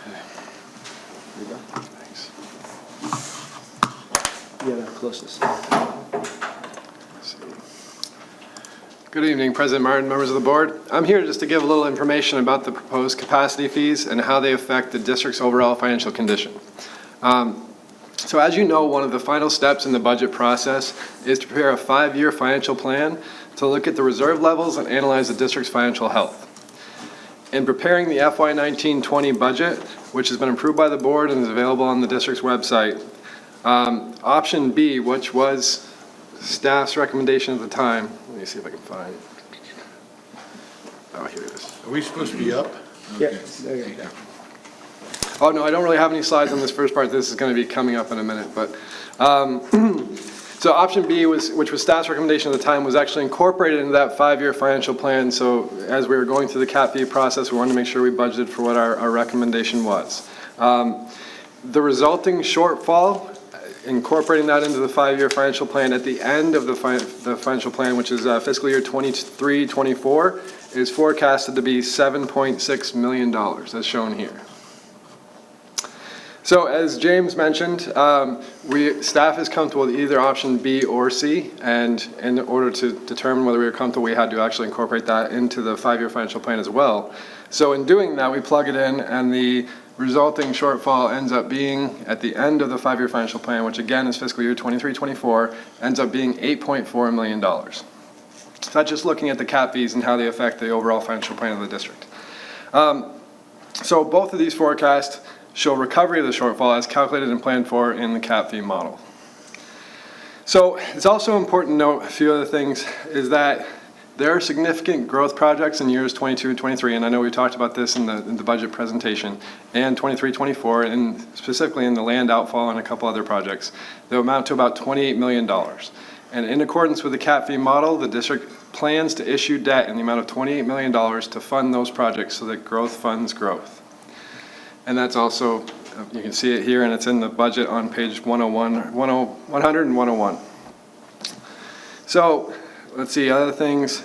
There you go. Thanks. Yeah, closest. Let's see. Good evening, President Martin, members of the board. I'm here just to give a little information about the proposed capacity fees and how they affect the district's overall financial condition. So as you know, one of the final steps in the budget process is to prepare a 5-year financial plan to look at the reserve levels and analyze the district's financial health. In preparing the FY19-20 budget, which has been approved by the board and is available on the district's website, option B, which was staff's recommendation at the time, let me see if I can find it. Oh, here it is. Are we supposed to be up? Yeah, there you go. Oh, no, I don't really have any slides on this first part. This is going to be coming up in a minute. But So option B, which was staff's recommendation at the time, was actually incorporated into that 5-year financial plan. So as we were going through the CAP fee process, we wanted to make sure we budgeted for what our recommendation was. The resulting shortfall, incorporating that into the 5-year financial plan at the end of the financial plan, which is fiscal year 23-24, is forecasted to be $7.6 million, as shown here. So as James mentioned, staff is comfortable with either option B or C, and in order to determine whether we were comfortable, we had to actually incorporate that into the 5-year financial plan as well. So in doing that, we plug it in, and the resulting shortfall ends up being, at the end of the 5-year financial plan, which again is fiscal year 23-24, ends up being $8.4 million. So that's just looking at the CAP fees and how they affect the overall financial plan of the district. So both of these forecasts show recovery of the shortfall as calculated and planned for in the CAP fee model. So it's also important to note a few other things, is that there are significant growth projects in years 22 and 23, and I know we talked about this in the budget presentation, and 23-24, and specifically in the land outfall and a couple other projects. They amount to about $28 million. And in accordance with the CAP fee model, the district plans to issue debt in the amount of $28 million to fund those projects so that growth funds growth. And that's also, you can see it here, and it's in the budget on page 100 and 101. So let's see, other things.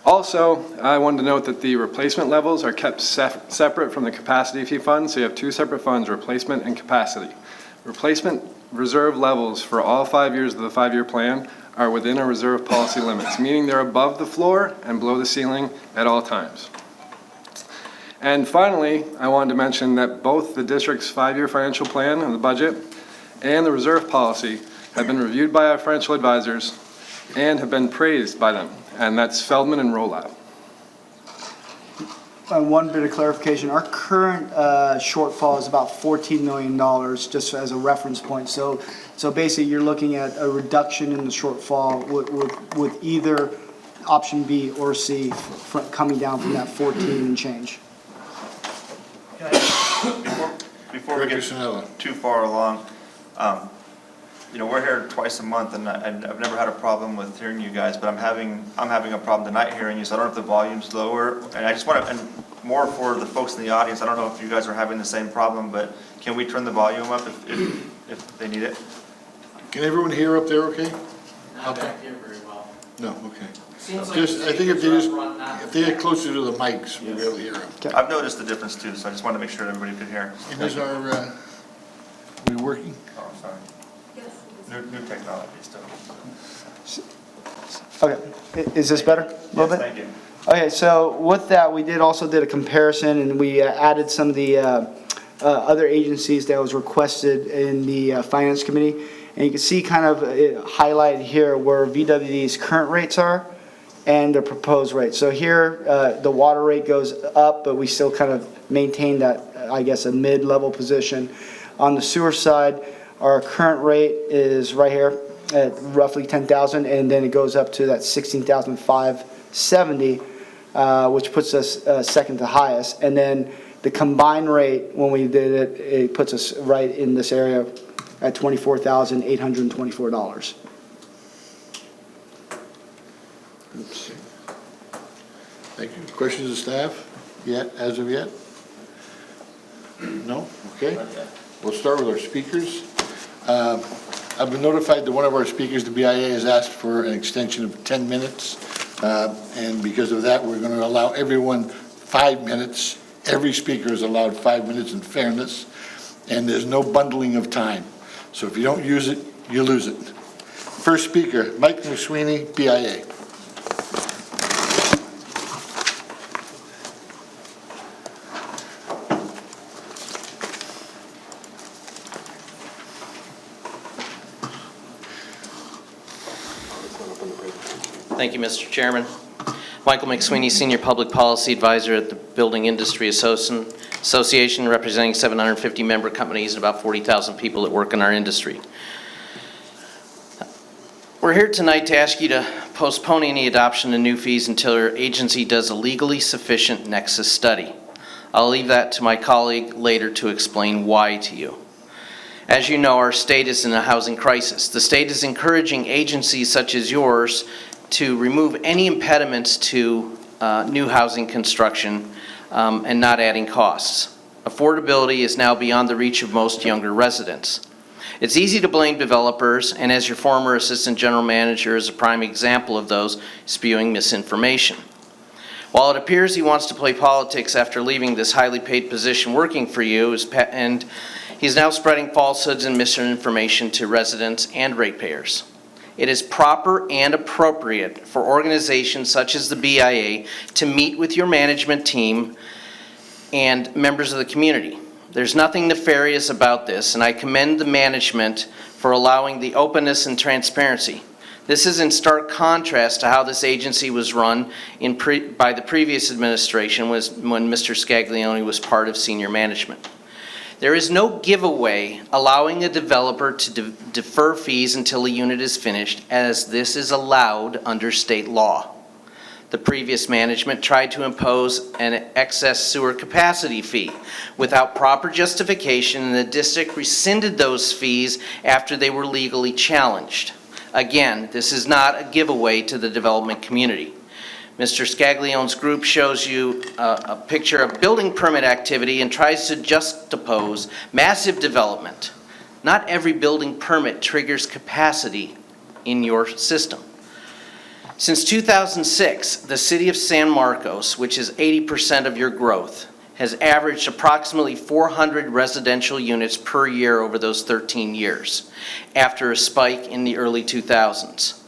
Also, I wanted to note that the replacement levels are kept separate from the capacity fee fund. So you have two separate funds, replacement and capacity. Replacement reserve levels for all 5 years of the 5-year plan are within our reserve policy limits, meaning they're above the floor and below the ceiling at all times. And finally, I wanted to mention that both the district's 5-year financial plan and the budget and the reserve policy have been reviewed by our financial advisors and have been praised by them, and that's Feldman and Rolab. One bit of clarification, our current shortfall is about $14 million, just as a reference point. So basically, you're looking at a reduction in the shortfall with either option B or C coming down from that 14 and change. Before we get too far along, we're here twice a month, and I've never had a problem with hearing you guys, but I'm having a problem tonight hearing you, so I don't know if the volume's lower, and I just want to, and more for the folks in the audience, I don't know if you guys are having the same problem, but can we turn the volume up if they need it? Can everyone hear up there okay? Not back here very well. No, okay. Seems like I think if they get closer to the mics, we'll be able to hear them. I've noticed the difference too, so I just wanted to make sure everybody could hear. And is are we working? Oh, sorry. New technology still. Okay, is this better? A little bit? Thank you. Okay, so with that, we also did a comparison, and we added some of the other agencies that was requested in the Finance Committee. And you can see kind of highlighted here where VWD's current rates are and the proposed rates. So here, the water rate goes up, but we still kind of maintain that, I guess, a mid-level position. On the sewer side, our current rate is right here at roughly $10,000, and then it goes up to that $16,570, which puts us second to highest. And then the combined rate, when we did it, it puts us right in this area at $24,824. Oops. Thank you. Questions of staff yet, as of yet? No? Okay. We'll start with our speakers. I've been notified that one of our speakers, the BIA, has asked for an extension of 10 minutes. And because of that, we're going to allow everyone 5 minutes. Every speaker is allowed 5 minutes in fairness. And there's no bundling of time. So if you don't use it, you lose it. First speaker, Mike McSweeney, BIA. Thank you, Mr. Chairman. Michael McSweeney, Senior Public Policy Advisor at the Building Industry Association, representing 750 member companies and about 40,000 people that work in our industry. We're here tonight to ask you to postpone any adoption of new fees until your agency does a legally sufficient nexus study. I'll leave that to my colleague later to explain why to you. As you know, our state is in a housing crisis. The state is encouraging agencies such as yours to remove any impediments to new housing construction and not adding costs. Affordability is now beyond the reach of most younger residents. It's easy to blame developers, and as your former assistant general manager is a prime example of those spewing misinformation. While it appears he wants to play politics after leaving this highly paid position working for you, and he's now spreading falsehoods and misinformation to residents and ratepayers. It is proper and appropriate for organizations such as the BIA to meet with your management team and members of the community. There's nothing nefarious about this, and I commend the management for allowing the openness and transparency. This is in stark contrast to how this agency was run by the previous administration when Mr. Scaglione was part of senior management. There is no giveaway allowing a developer to defer fees until a unit is finished, as this is allowed under state law. The previous management tried to impose an excess sewer capacity fee without proper justification, and the district rescinded those fees after they were legally challenged. Again, this is not a giveaway to the development community. Mr. Scaglione's group shows you a picture of building permit activity and tries to juxtapose massive development. Not every building permit triggers capacity in your system. Since 2006, the city of San Marcos, which is 80% of your growth, has averaged approximately 400 residential units per year over those 13 years, after a spike in the early 2000s.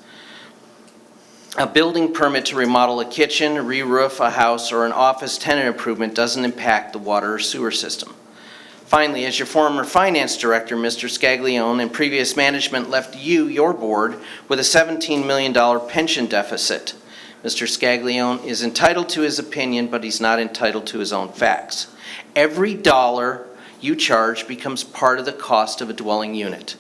A building permit to remodel a kitchen, re-roof a house, or an office tenant improvement doesn't impact the water or sewer system. Finally, as your former finance director, Mr. Scaglione, and previous management left you, your board, with a $17 million pension deficit. Mr. Scaglione is entitled to his opinion, but he's not entitled to his own facts. Every dollar you charge becomes part of the cost of a dwelling unit.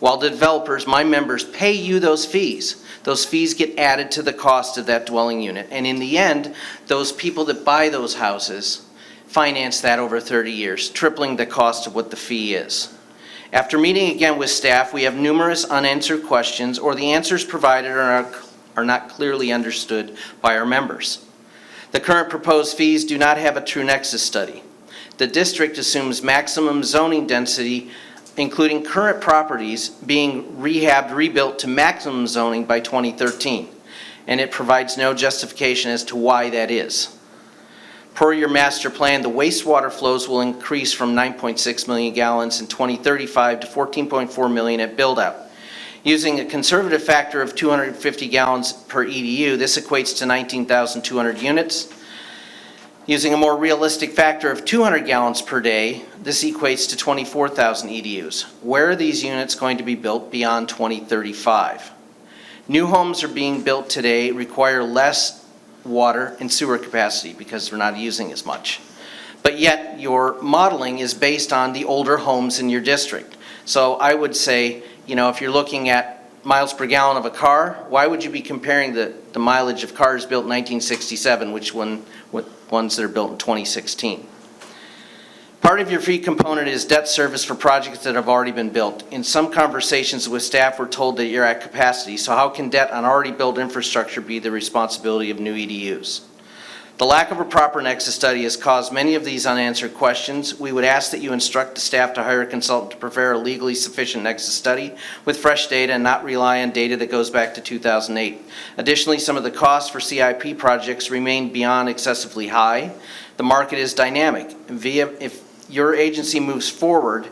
While the developers, my members, pay you those fees get added to the cost of that dwelling unit. And in the end, those people that buy those houses finance that over 30 years, tripling the cost of what the fee is. After meeting again with staff, we have numerous unanswered questions, or the answers provided are not clearly understood by our members. The current proposed fees do not have a true nexus study. The district assumes maximum zoning density, including current properties being rehabbed, rebuilt to maximum zoning by 2013, and it provides no justification as to why that is. Per your master plan, the wastewater flows will increase from 9.6 million gallons in 2035 to 14.4 million at build-out. Using a conservative factor of 250 gallons per EDU, this equates to 19,200 units. Using a more realistic factor of 200 gallons per day, this equates to 24,000 EDUs. Where are these units going to be built beyond 2035? New homes are being built today require less water and sewer capacity because they're not using as much. But yet your modeling is based on the older homes in your district. So I would say, you know, if you're looking at miles per gallon of a car, why would you be comparing the mileage of cars built in 1967, with ones that are built in 2016? Part of your fee component is debt service for projects that have already been built. In some conversations with staff, we're told that you're at capacity, so how can debt on already built infrastructure be the responsibility of new EDUs? The lack of a proper nexus study has caused many of these unanswered questions. We would ask that you instruct the staff to hire a consultant to prepare a legally sufficient nexus study with fresh data and not rely on data that goes back to 2008. Additionally, some of the costs for CIP projects remain beyond excessively high. The market is dynamic. If your agency moves forward,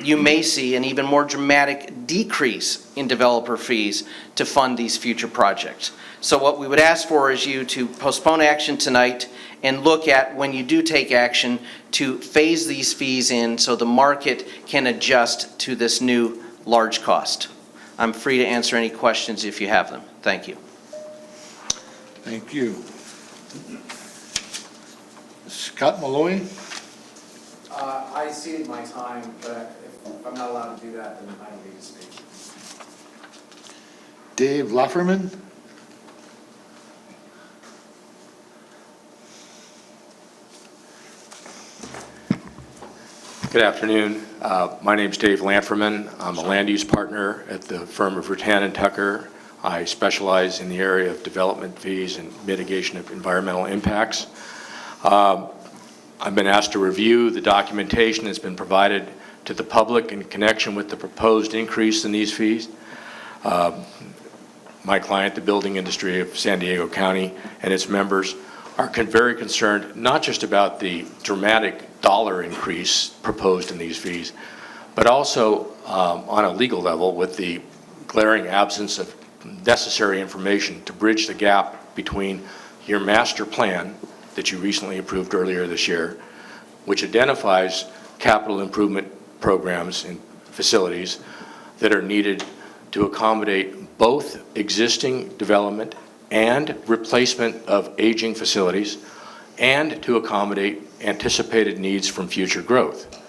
you may see an even more dramatic decrease in developer fees to fund these future projects. So what we would ask for is you to postpone action tonight and look at, when you do take action, to phase these fees in so the market can adjust to this new large cost. I'm free to answer any questions if you have them. Thank you. Thank you. Scott Malloy? I ceded my time, but if I'm not allowed to do that, then I don't need to speak. Dave Lofferman? Good afternoon. My name's Dave Lanferman. I'm a land use partner at the firm of Rutan and Tucker. I specialize in the area of development fees and mitigation of environmental impacts. I've been asked to review the documentation that's been provided to the public in connection with the proposed increase in these fees. My client, the building industry of San Diego County and its members, are very concerned not just about the dramatic dollar increase proposed in these fees, but also on a legal level with the glaring absence of necessary information to bridge the gap between your master plan that you recently approved earlier this year, which identifies capital improvement programs and facilities that are needed to accommodate both existing development and replacement of aging facilities, and to accommodate anticipated needs from future growth.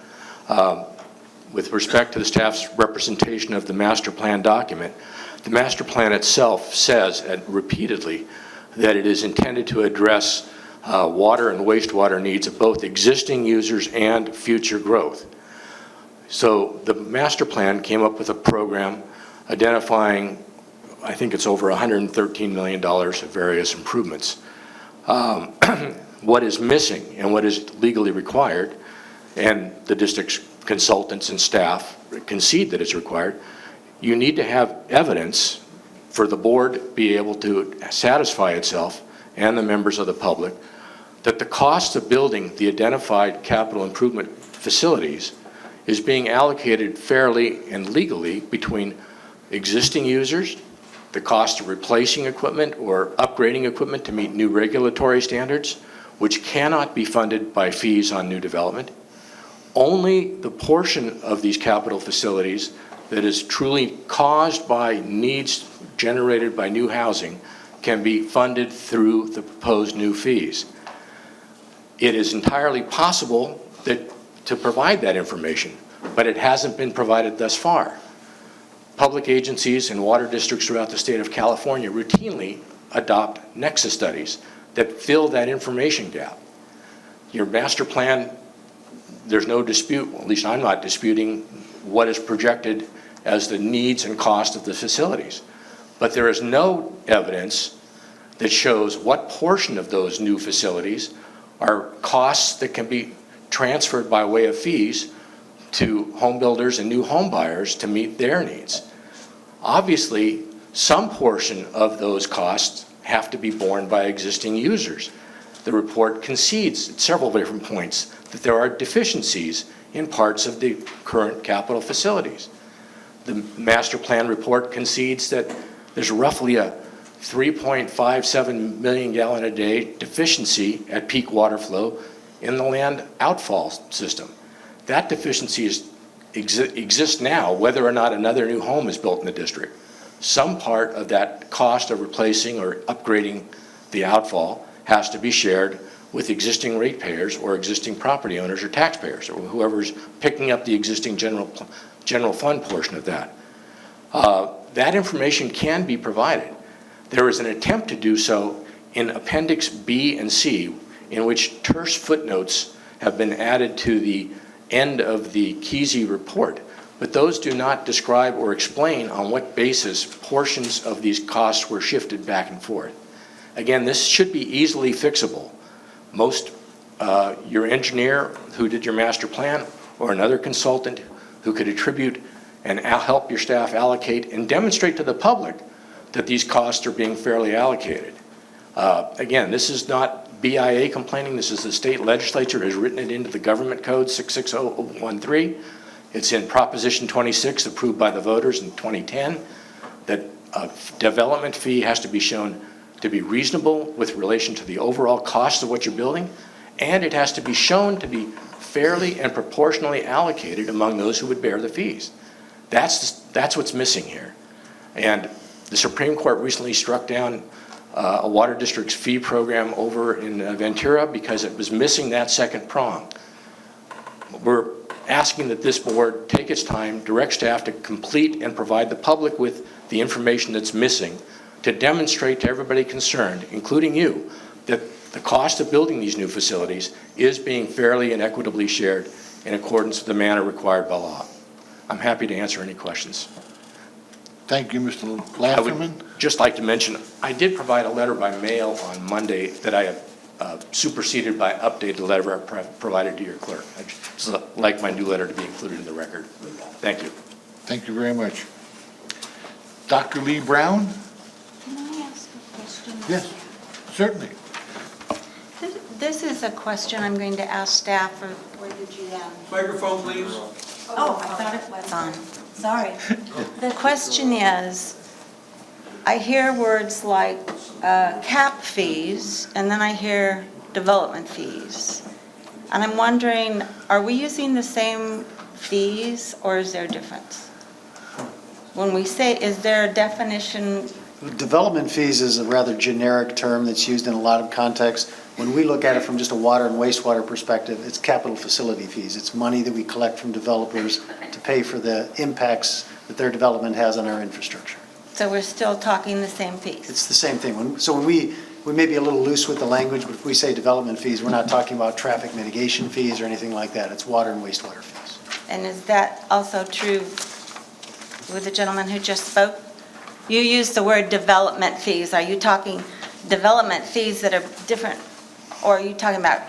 With respect to the staff's representation of the master plan document, the master plan itself says repeatedly that it is intended to address water and wastewater needs of both existing users and future growth. So the master plan came up with a program identifying, I think it's over $113 million of various improvements. What is missing and what is legally required, and the district's consultants and staff concede that it's required, you need to have evidence for the board to be able to satisfy itself and the members of the public that the cost of building the identified capital improvement facilities is being allocated fairly and legally between existing users, the cost of replacing equipment or upgrading equipment to meet new regulatory standards, which cannot be funded by fees on new development. Only the portion of these capital facilities that is truly caused by needs generated by new housing can be funded through the proposed new fees. It is entirely possible to provide that information, but it hasn't been provided thus far. Public agencies and water districts throughout the state of California routinely adopt nexus studies that fill that information gap. Your master plan, there's no dispute, at least I'm not disputing what is projected as the needs and cost of the facilities. But there is no evidence that shows what portion of those new facilities are costs that can be transferred by way of fees to home builders and new home buyers to meet their needs. Obviously, some portion of those costs have to be borne by existing users. The report concedes at several different points that there are deficiencies in parts of the current capital facilities. The master plan report concedes that there's roughly a 3.57 million gallon a day deficiency at peak water flow in the land outfall system. That deficiency exists now, whether or not another new home is built in the district. Some part of that cost of replacing or upgrading the outfall has to be shared with existing ratepayers or existing property owners or taxpayers or whoever's picking up the existing general fund portion of that. That information can be provided. There is an attempt to do so in Appendix B and C, in which terse footnotes have been added to the end of the Kesey report, but those do not describe or explain on what basis portions of these costs were shifted back and forth. Again, this should be easily fixable. Your engineer who did your master plan or another consultant who could attribute and help your staff allocate and demonstrate to the public that these costs are being fairly allocated. Again, this is not BIA complaining. This is the state legislature has written it into the government code 66013. It's in Proposition 26 approved by the voters in 2010 that a development fee has to be shown to be reasonable with relation to the overall cost of what you're building, and it has to be shown to be fairly and proportionally allocated among those who would bear the fees. That's what's missing here. And the Supreme Court recently struck down a water district's fee program over in Ventura because it was missing that second prong. We're asking that this board take its time, direct staff to complete and provide the public with the information that's missing to demonstrate to everybody concerned, including you, that the cost of building these new facilities is being fairly and equitably shared in accordance with the manner required by law. I'm happy to answer any questions. Thank you, Mr. I would Lafferman. just like to mention, I did provide a letter by mail on Monday that I have superseded by updated letter I provided to your clerk. I'd just like my new letter to be included in the record. Thank you. Thank you very much. Dr. Lee Brown? Can I ask a question? Yes, certainly. This is a question I'm going to ask staff, or did you, Microphone, please. Oh, I thought it was on. Sorry. The question is, I hear words like cap fees, and then I hear development fees. And I'm wondering, are we using the same fees, or is there a difference? When we say, is there a definition? Development fees is a rather generic term that's used in a lot of contexts. When we look at it from just a water and wastewater perspective, it's capital facility fees. It's money that we collect from developers to pay for the impacts that their development has on our infrastructure. So we're still talking the same fees? It's the same thing. So when we may be a little loose with the language, but if we say development fees, we're not talking about traffic mitigation fees or anything like that. It's water and wastewater fees. And is that also true with the gentleman who just spoke? You used the word development fees. Are you talking development fees that are different, or are you talking about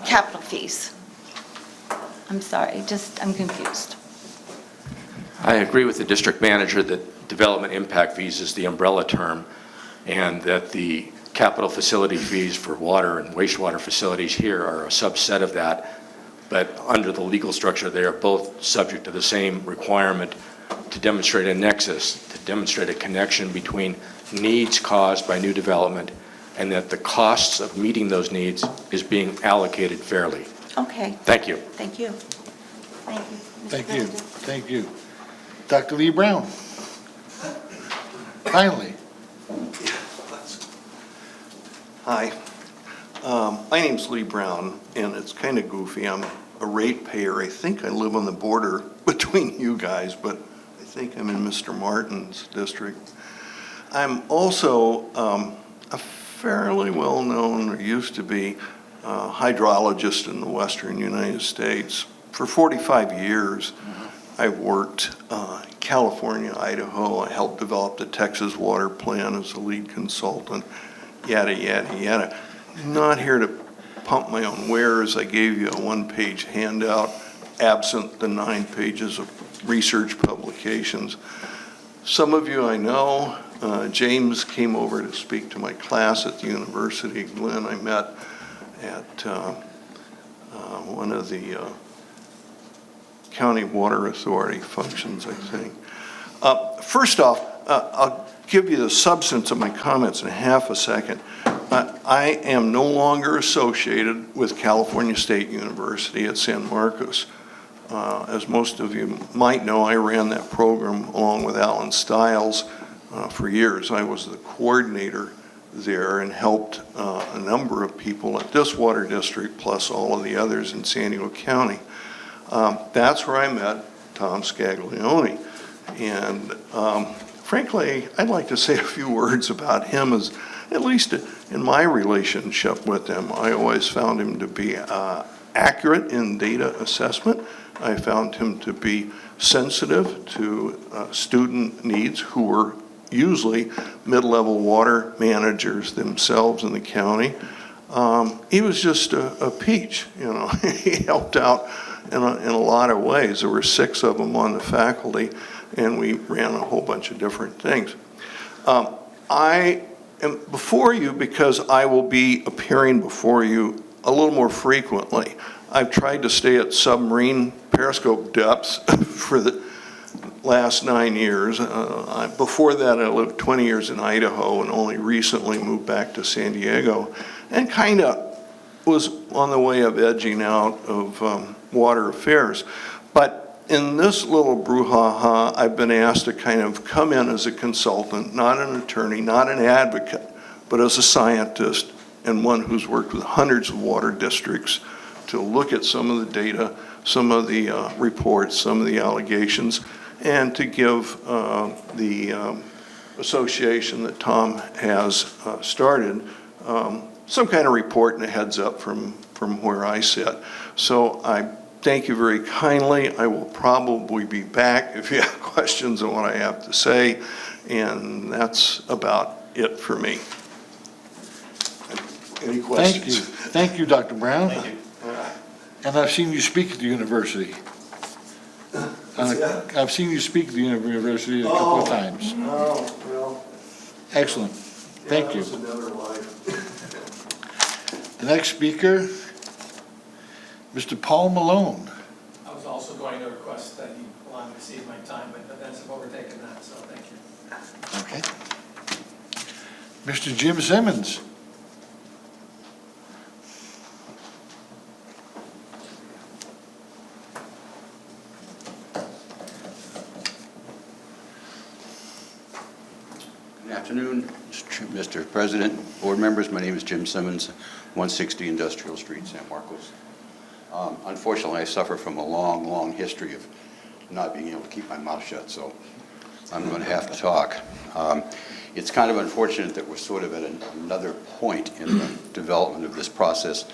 capital fees? I'm sorry, I'm confused. I agree with the district manager that development impact fees is the umbrella term, and that the capital facility fees for water and wastewater facilities here are a subset of that. But under the legal structure, they are both subject to the same requirement to demonstrate a nexus, to demonstrate a connection between needs caused by new development and that the costs of meeting those needs is being allocated fairly. Okay. Thank you. Thank you. Thank you. Mr. Thank you. President. Thank you. Dr. Lee Brown? Finally. Hi, my name's Lee Brown, and it's kind of goofy. I'm a ratepayer. I think I live on the border between you guys, but I think I'm in Mr. Martin's district. I'm also a fairly well-known, or used to be, hydrologist in the western United States. For 45 years, I've worked in California, Idaho. I helped develop the Texas water plan as a lead consultant, yada, yada, yada. Not here to pump my own wares. I gave you a one-page handout, absent the 9 pages of research publications. Some of you I know. James came over to speak to my class at the University. Glenn I met at one of the County Water Authority functions, I think. First off, I'll give you the substance of my comments in half a second. I am no longer associated with California State University at San Marcos. As most of you might know, I ran that program along with Alan Stiles for years. I was the coordinator there and helped a number of people at this water district, plus all of the others in San Diego County. That's where I met Tom Scaglione. And frankly, I'd like to say a few words about him, as at least in my relationship with him. I always found him to be accurate in data assessment. I found him to be sensitive to student needs who were usually mid-level water managers themselves in the county. He was just a peach, you know. He helped out in a lot of ways. There were 6 of them on the faculty, and we ran a whole bunch of different things. I am before you because I will be appearing before you a little more frequently. I've tried to stay at submarine periscope depths for the last 9 years. Before that, I lived 20 years in Idaho and only recently moved back to San Diego, and kind of was on the way of edging out of water affairs. But in this little brouhaha, I've been asked to kind of come in as a consultant, not an attorney, not an advocate, but as a scientist and one who's worked with hundreds of water districts to look at some of the data, some of the reports, some of the allegations, and to give the association that Tom has started some kind of report and a heads up from where I sit. So I Thank you very kindly. I will probably be back if you have questions on what I have to say, and that's about it for me. Any questions? Thank you, Dr. Brown. Thank you. And I've seen you speak at the university. I've seen you speak at the university a couple of times. Oh, well. Excellent. Thank you. That was another life. The next speaker, Mr. Paul Malone. I was also going to request that you allow me to cede my time, but that's overtaken that, so thank you. Okay. Mr. Jim Simmons. Good afternoon, Mr. President, board members. My name is Jim Simmons, 160 Industrial Street, San Marcos. Unfortunately, I suffer from a long, long history of not being able to keep my mouth shut, so I'm going to have to talk. It's kind of unfortunate that we're sort of at another point in the development of this process.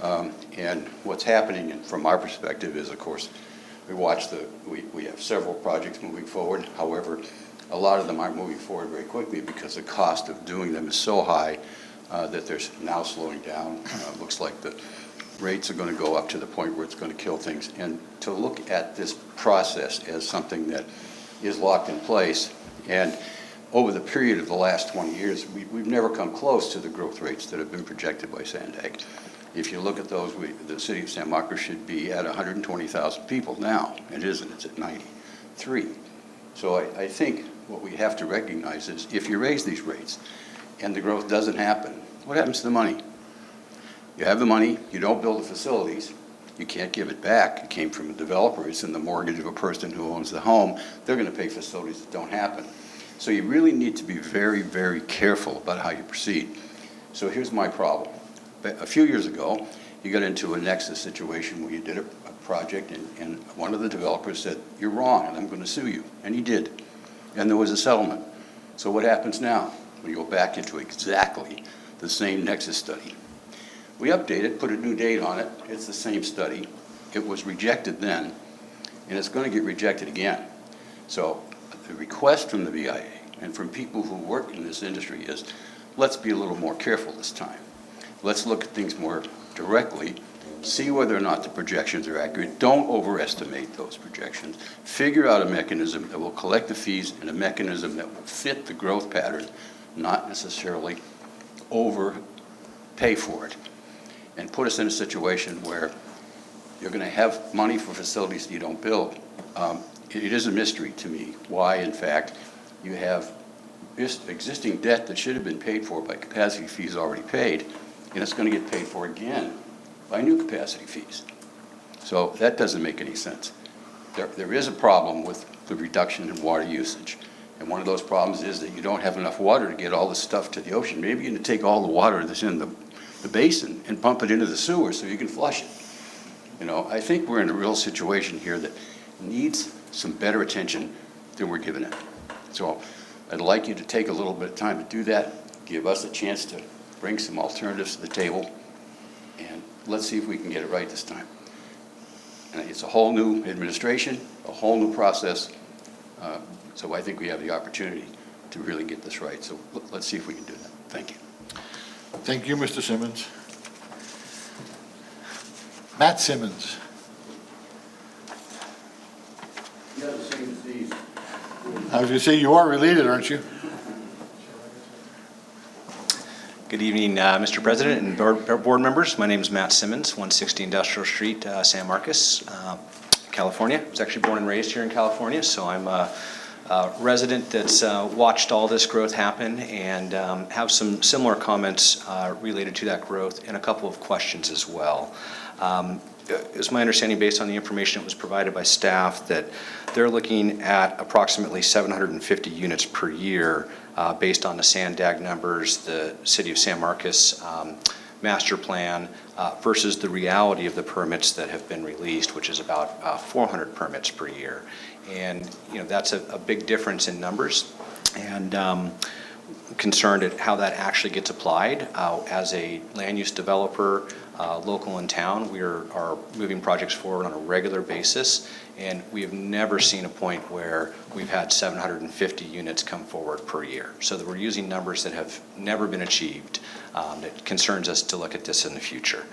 And what's happening from our perspective is, of course, we have several projects moving forward. However, a lot of them aren't moving forward very quickly because the cost of doing them is so high that they're now slowing down. Looks like the rates are going to go up to the point where it's going to kill things. And to look at this process as something that is locked in place, and over the period of the last 20 years, we've never come close to the growth rates that have been projected by Sandag. If you look at those, the city of San Marcos should be at 120,000 people now. It isn't, it's at 93. So I think what we have to recognize is if you raise these rates and the growth doesn't happen, what happens to the money? You have the money, you don't build the facilities, you can't give it back. It came from a developer, it's in the mortgage of a person who owns the home. They're going to pay facilities that don't happen. So you really need to be very, very careful about how you proceed. So here's my problem. A few years ago, you got into a nexus situation where you did a project and one of the developers said, "You're wrong and I'm going to sue you." And he did. And there was a settlement. So what happens now? We go back into exactly the same nexus study. We update it, put a new date on it. It's the same study. It was rejected then, and it's going to get rejected again. So the request from the BIA and from people who work in this industry is, let's be a little more careful this time. Let's look at things more directly, see whether or not the projections are accurate. Don't overestimate those projections. Figure out a mechanism that will collect the fees and a mechanism that will fit the growth pattern, not necessarily overpay for it, and put us in a situation where you're going to have money for facilities that you don't build. It is a mystery to me why, in fact, you have existing debt that should have been paid for by capacity fees already paid, and it's going to get paid for again by new capacity fees. So that doesn't make any sense. There is a problem with the reduction in water usage, and one of those problems is that you don't have enough water to get all this stuff to the ocean. Maybe you need to take all the water that's in the basin and pump it into the sewer so you can flush it. You know, I think we're in a real situation here that needs some better attention than we're giving it. So I'd like you to take a little bit of time to do that, give us a chance to bring some alternatives to the table, and let's see if we can get it right this time. And it's a whole new administration, a whole new process, so I think we have the opportunity to really get this right. So let's see if we can do that. Thank you. Thank you, Mr. Simmons. Matt Simmons. You have the same disease. I was going to say, you are related, aren't you? Good evening, Mr. President and board members. My name is Matt Simmons, 160 Industrial Street, San Marcos, California. I was actually born and raised here in California, so I'm a resident that's watched all this growth happen and have some similar comments related to that growth and a couple of questions as well. It's my understanding, based on the information that was provided by staff, that they're looking at approximately 750 units per year based on the Sandag numbers, the City of San Marcos master plan, versus the reality of the permits that have been released, which is about 400 permits per year. And you know, that's a big difference in numbers, and concerned at how that actually gets applied. As a land use developer, local in town. We are moving projects forward on a regular basis, and we have never seen a point where we've had 750 units come forward per year. So that we're using numbers that have never been achieved. It concerns us to look at this in the future.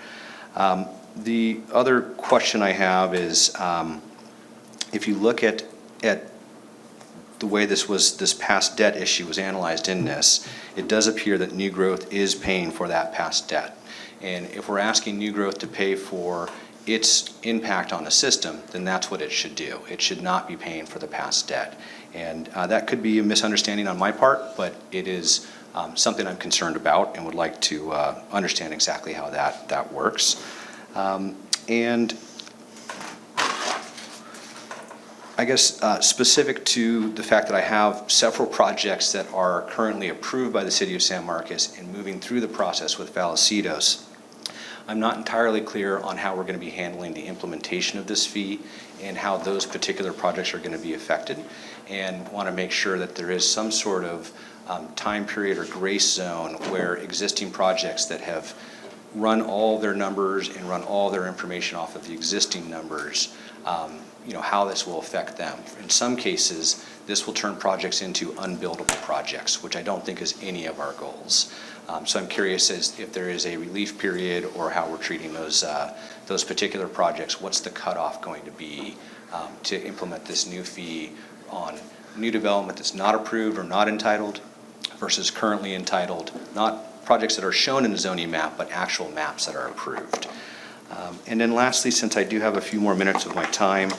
The other question I have is, if you look at the way this past debt issue was analyzed in this, it does appear that new growth is paying for that past debt. And if we're asking new growth to pay for its impact on the system, then that's what it should do. It should not be paying for the past debt. And that could be a misunderstanding on my part, but it is something I'm concerned about and would like to understand exactly how that works. And I guess specific to the fact that I have several projects that are currently approved by the City of San Marcos and moving through the process with Vallecitos, I'm not entirely clear on how we're going to be handling the implementation of this fee and how those particular projects are going to be affected, and want to make sure that there is some sort of time period or grace zone where existing projects that have run all their numbers and run all their information off of the existing numbers, how this will affect them. In some cases, this will turn projects into unbuildable projects, which I don't think is any of our goals. So I'm curious as if there is a relief period or how we're treating those particular projects. What's the cutoff going to be to implement this new fee on new development that's not approved or not entitled versus currently entitled, not projects that are shown in the zoning map, but actual maps that are approved. And then lastly, since I do have a few more minutes of my time,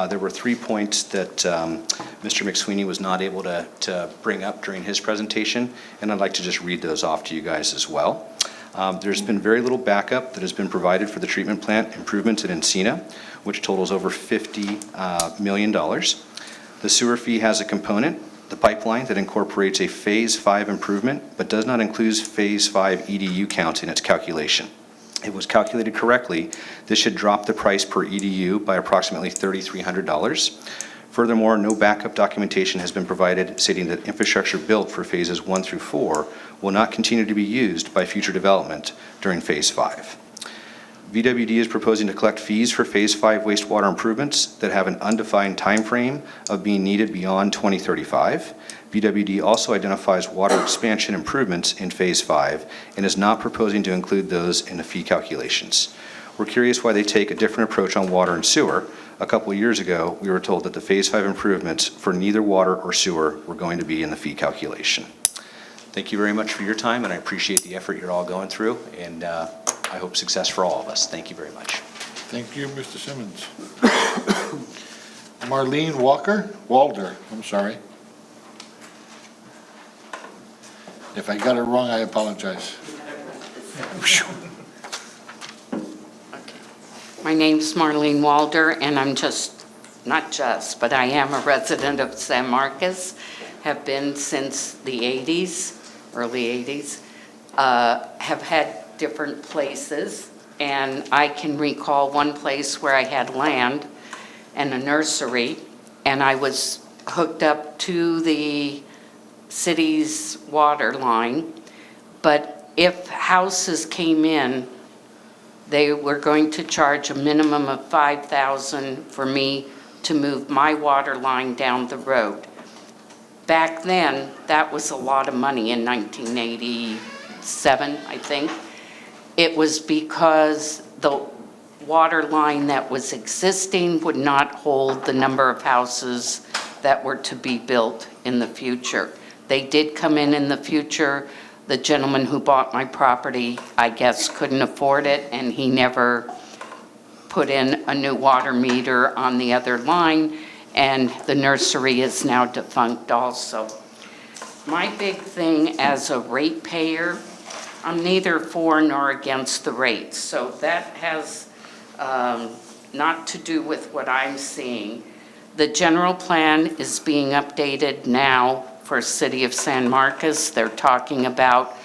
there were 3 points that Mr. McSweeney was not able to bring up during his presentation, and I'd like to just read those off to you guys as well. There's been very little backup that has been provided for the treatment plant improvements at Encina, which totals over $50 million. The sewer fee has a component, the pipeline, that incorporates a Phase 5 improvement, but does not include Phase 5 EDU count in its calculation. It was calculated correctly. This should drop the price per EDU by approximately $3,300. Furthermore, no backup documentation has been provided stating that infrastructure built for phases 1 through 4 will not continue to be used by future development during Phase 5. VWD is proposing to collect fees for Phase 5 wastewater improvements that have an undefined time frame of being needed beyond 2035. VWD also identifies water expansion improvements in Phase 5 and is not proposing to include those in the fee calculations. We're curious why they take a different approach on water and sewer. A couple of years ago, we were told that the Phase 5 improvements for neither water or sewer were going to be in the fee calculation. Thank you very much for your time, and I appreciate the effort you're all going through, and I hope success for all of us. Thank you very much. Thank you, Mr. Simmons. Marlene Walder, I'm sorry. If I got it wrong, I apologize. My name's Marlene Walder, and I'm but I am a resident of San Marcos, have been since the 80s, early 80s, have had different places, and I can recall one place where I had land and a nursery, and I was hooked up to the city's water line, but if houses came in, they were going to charge a minimum of $5,000 for me to move my water line down the road. Back then, that was a lot of money in 1987, I think. It was because the water line that was existing would not hold the number of houses that were to be built in the future. They did come in the future. The gentleman who bought my property, I guess, couldn't afford it, and he never put in a new water meter on the other line, and the nursery is now defunct also. My big thing as a ratepayer, I'm neither for nor against the rates, so that has not to do with what I'm seeing. The general plan is being updated now for City of San Marcos. They're talking about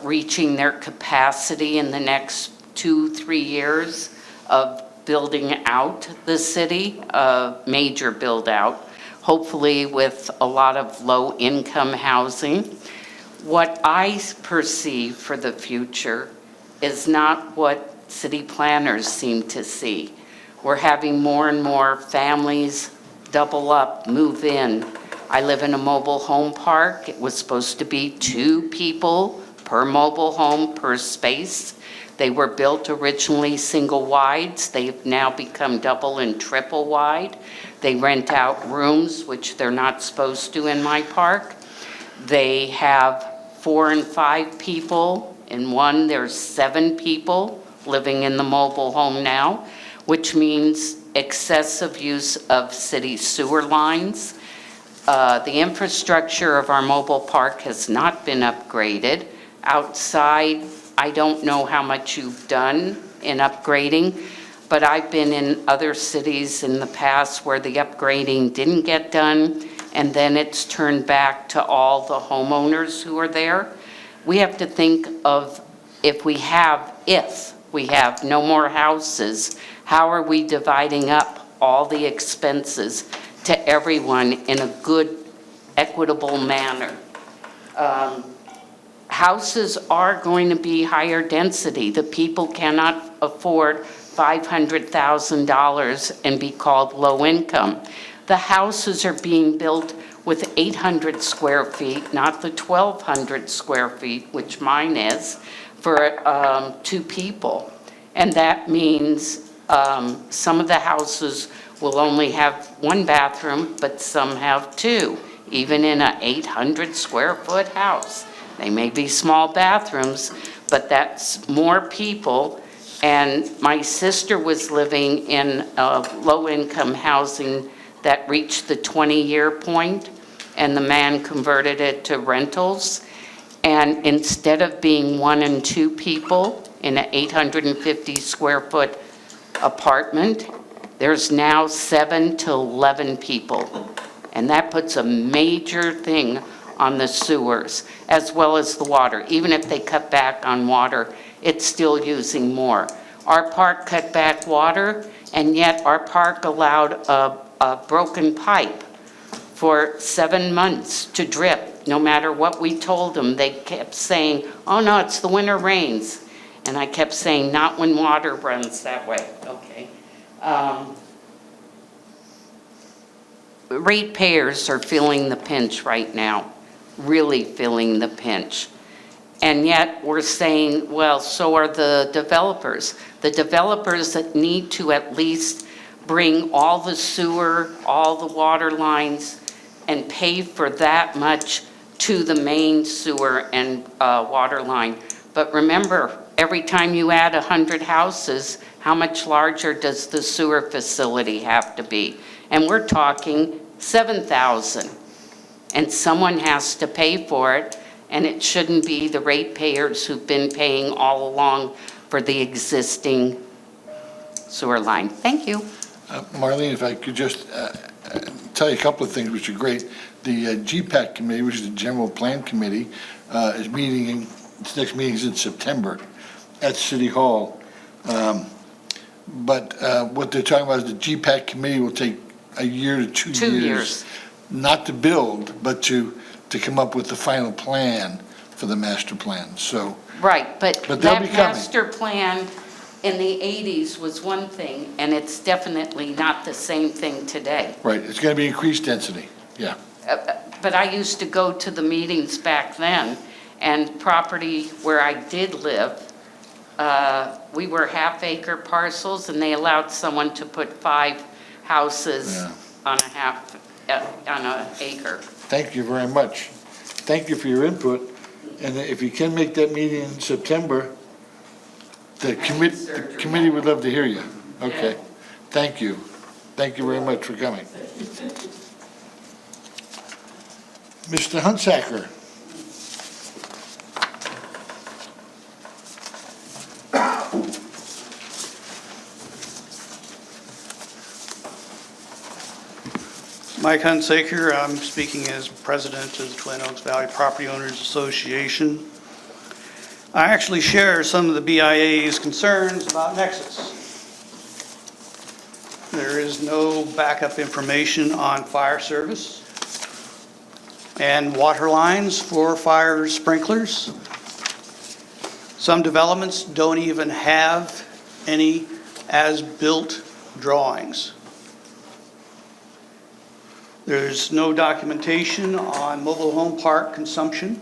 reaching their capacity in the next 2-3 years of building out the city, a major build out, hopefully with a lot of low-income housing. What I perceive for the future is not what city planners seem to see. We're having more and more families double up, move in. I live in a mobile home park. It was supposed to be 2 people per mobile home per space. They were built originally single wides. They've now become double and triple wide. They rent out rooms, which they're not supposed to in my park. They have 4 and 5 people. In one, there's 7 people living in the mobile home now, which means excessive use of city sewer lines. The infrastructure of our mobile park has not been upgraded. Outside, I don't know how much you've done in upgrading, but I've been in other cities in the past where the upgrading didn't get done, and then it's turned back to all the homeowners who are there. We have to think of if we have no more houses, how are we dividing up all the expenses to everyone in a good, equitable manner? Houses are going to be higher density. The people cannot afford $500,000 and be called low income. The houses are being built with 800 square feet, not the 1,200 square feet, which mine is, for 2 people. And that means some of the houses will only have 1 bathroom, but some have 2, even in an 800 square foot house. They may be small bathrooms, but that's more people. And my sister was living in low-income housing that reached the 20-year point, and the man converted it to rentals. And instead of being 1 and 2 people in an 850 square foot apartment, there's now 7 to 11 people. And that puts a major thing on the sewers, as well as the water. Even if they cut back on water, it's still using more. Our park cut back water, and yet our park allowed a broken pipe for 7 months to drip. No matter what we told them, they kept saying, oh no, it's the winter rains. And I kept saying, not when water runs that way. Okay. Ratepayers are feeling the pinch right now, really feeling the pinch. And yet we're saying, well, so are the developers. The developers that need to at least bring all the sewer, all the water lines, and pay for that much to the main sewer and water line. But remember, every time you add 100 houses, how much larger does the sewer facility have to be? And we're talking 7,000. And someone has to pay for it, and it shouldn't be the ratepayers who've been paying all along for the existing sewer line. Thank you. Marlene, if I could just tell you a couple of things which are great. The GPAC committee, which is the General Plan Committee, is meeting, its next meeting is in September at City Hall. But what they're talking about is the GPAC committee will take a year to 2 years. Not to build, but to come up with the final plan for the master plan, so. Right, but they'll that be coming. master plan in the 80s was one thing, and it's definitely not the same thing today. Right, it's gonna be increased density, yeah. But I used to go to the meetings back then, and property where I did live, we were half-acre parcels, and they allowed someone to put 5 houses on an acre. Thank you very much. Thank you for your input, and if you can make that meeting in September, the committee would love to hear you. Okay, thank you. Thank you very much for coming. Mr. Hunsaker. Mike Hunsaker, I'm speaking as president of the Twin Oaks Valley Property Owners Association. I actually share some of the BIA's concerns about Nexus. There is no backup information on fire service and water lines for fire sprinklers. Some developments don't even have any as-built drawings. There's no documentation on mobile home park consumption.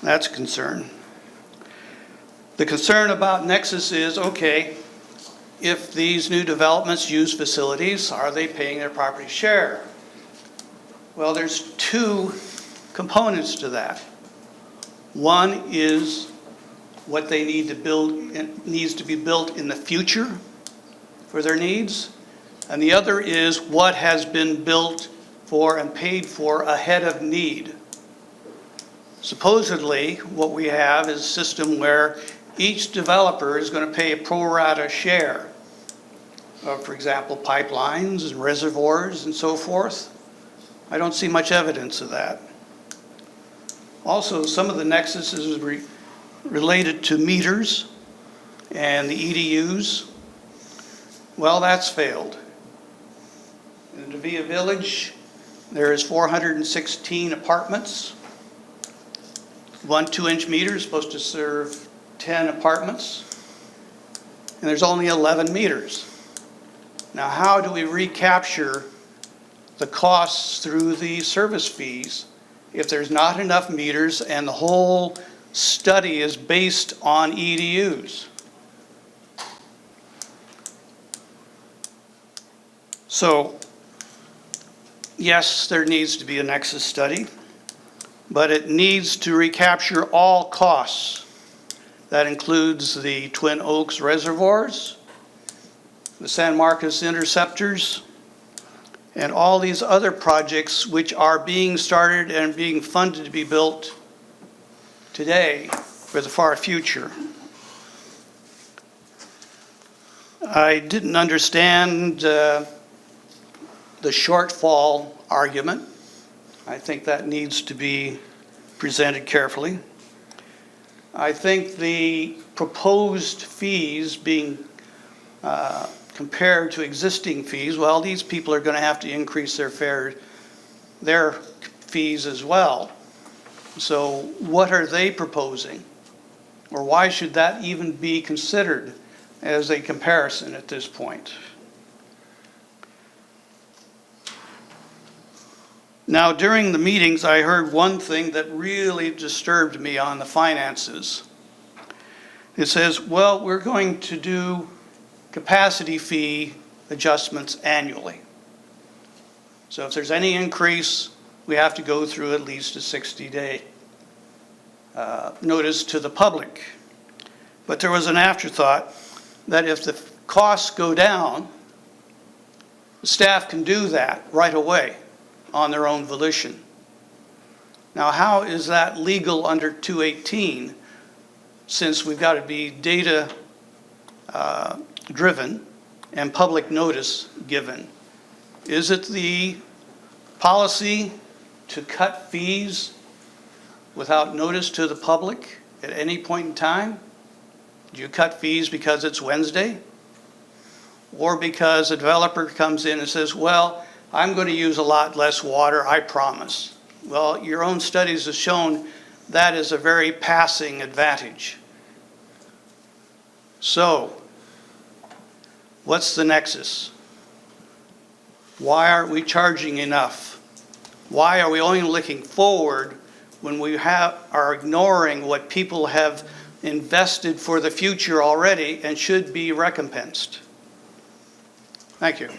That's a concern. The concern about Nexus is, okay, if these new developments use facilities, are they paying their property share? Well, there's two components to that. One is what they need to build, needs to be built in the future for their needs. And the other is what has been built for and paid for ahead of need. Supposedly, what we have is a system where each developer is going to pay a pro rata share of, for example, pipelines and reservoirs and so forth. I don't see much evidence of that. Also, some of the nexus is related to meters and the EDUs. Well, that's failed. In the Via Village, there is 416 apartments. One 2-inch meter is supposed to serve 10 apartments, and there's only 11 meters. Now, how do we recapture the costs through the service fees if there's not enough meters and the whole study is based on EDUs? So, yes, there needs to be a nexus study, but it needs to recapture all costs. That includes the Twin Oaks reservoirs, the San Marcos interceptors, and all these other projects which are being started and being funded to be built today for the far future. I didn't understand the shortfall argument. I think that needs to be presented carefully. I think the proposed fees being compared to existing fees, well, these people are going to have to increase their fees as well. So what are they proposing? Or why should that even be considered as a comparison at this point? Now, during the meetings, I heard one thing that really disturbed me on the finances. It says, well, we're going to do capacity fee adjustments annually. So if there's any increase, we have to go through at least a 60-day notice to the public. But there was an afterthought that if the costs go down, the staff can do that right away on their own volition. Now, how is that legal under 218, since we've got to be data driven and public notice given? Is it the policy to cut fees without notice to the public at any point in time? Do you cut fees because it's Wednesday? Or because a developer comes in and says, well, I'm going to use a lot less water, I promise. Well, your own studies have shown that is a very passing advantage. So, what's the nexus? Why aren't we charging enough? Why are we only looking forward when we are ignoring what people have invested for the future already and should be recompensed? Thank you.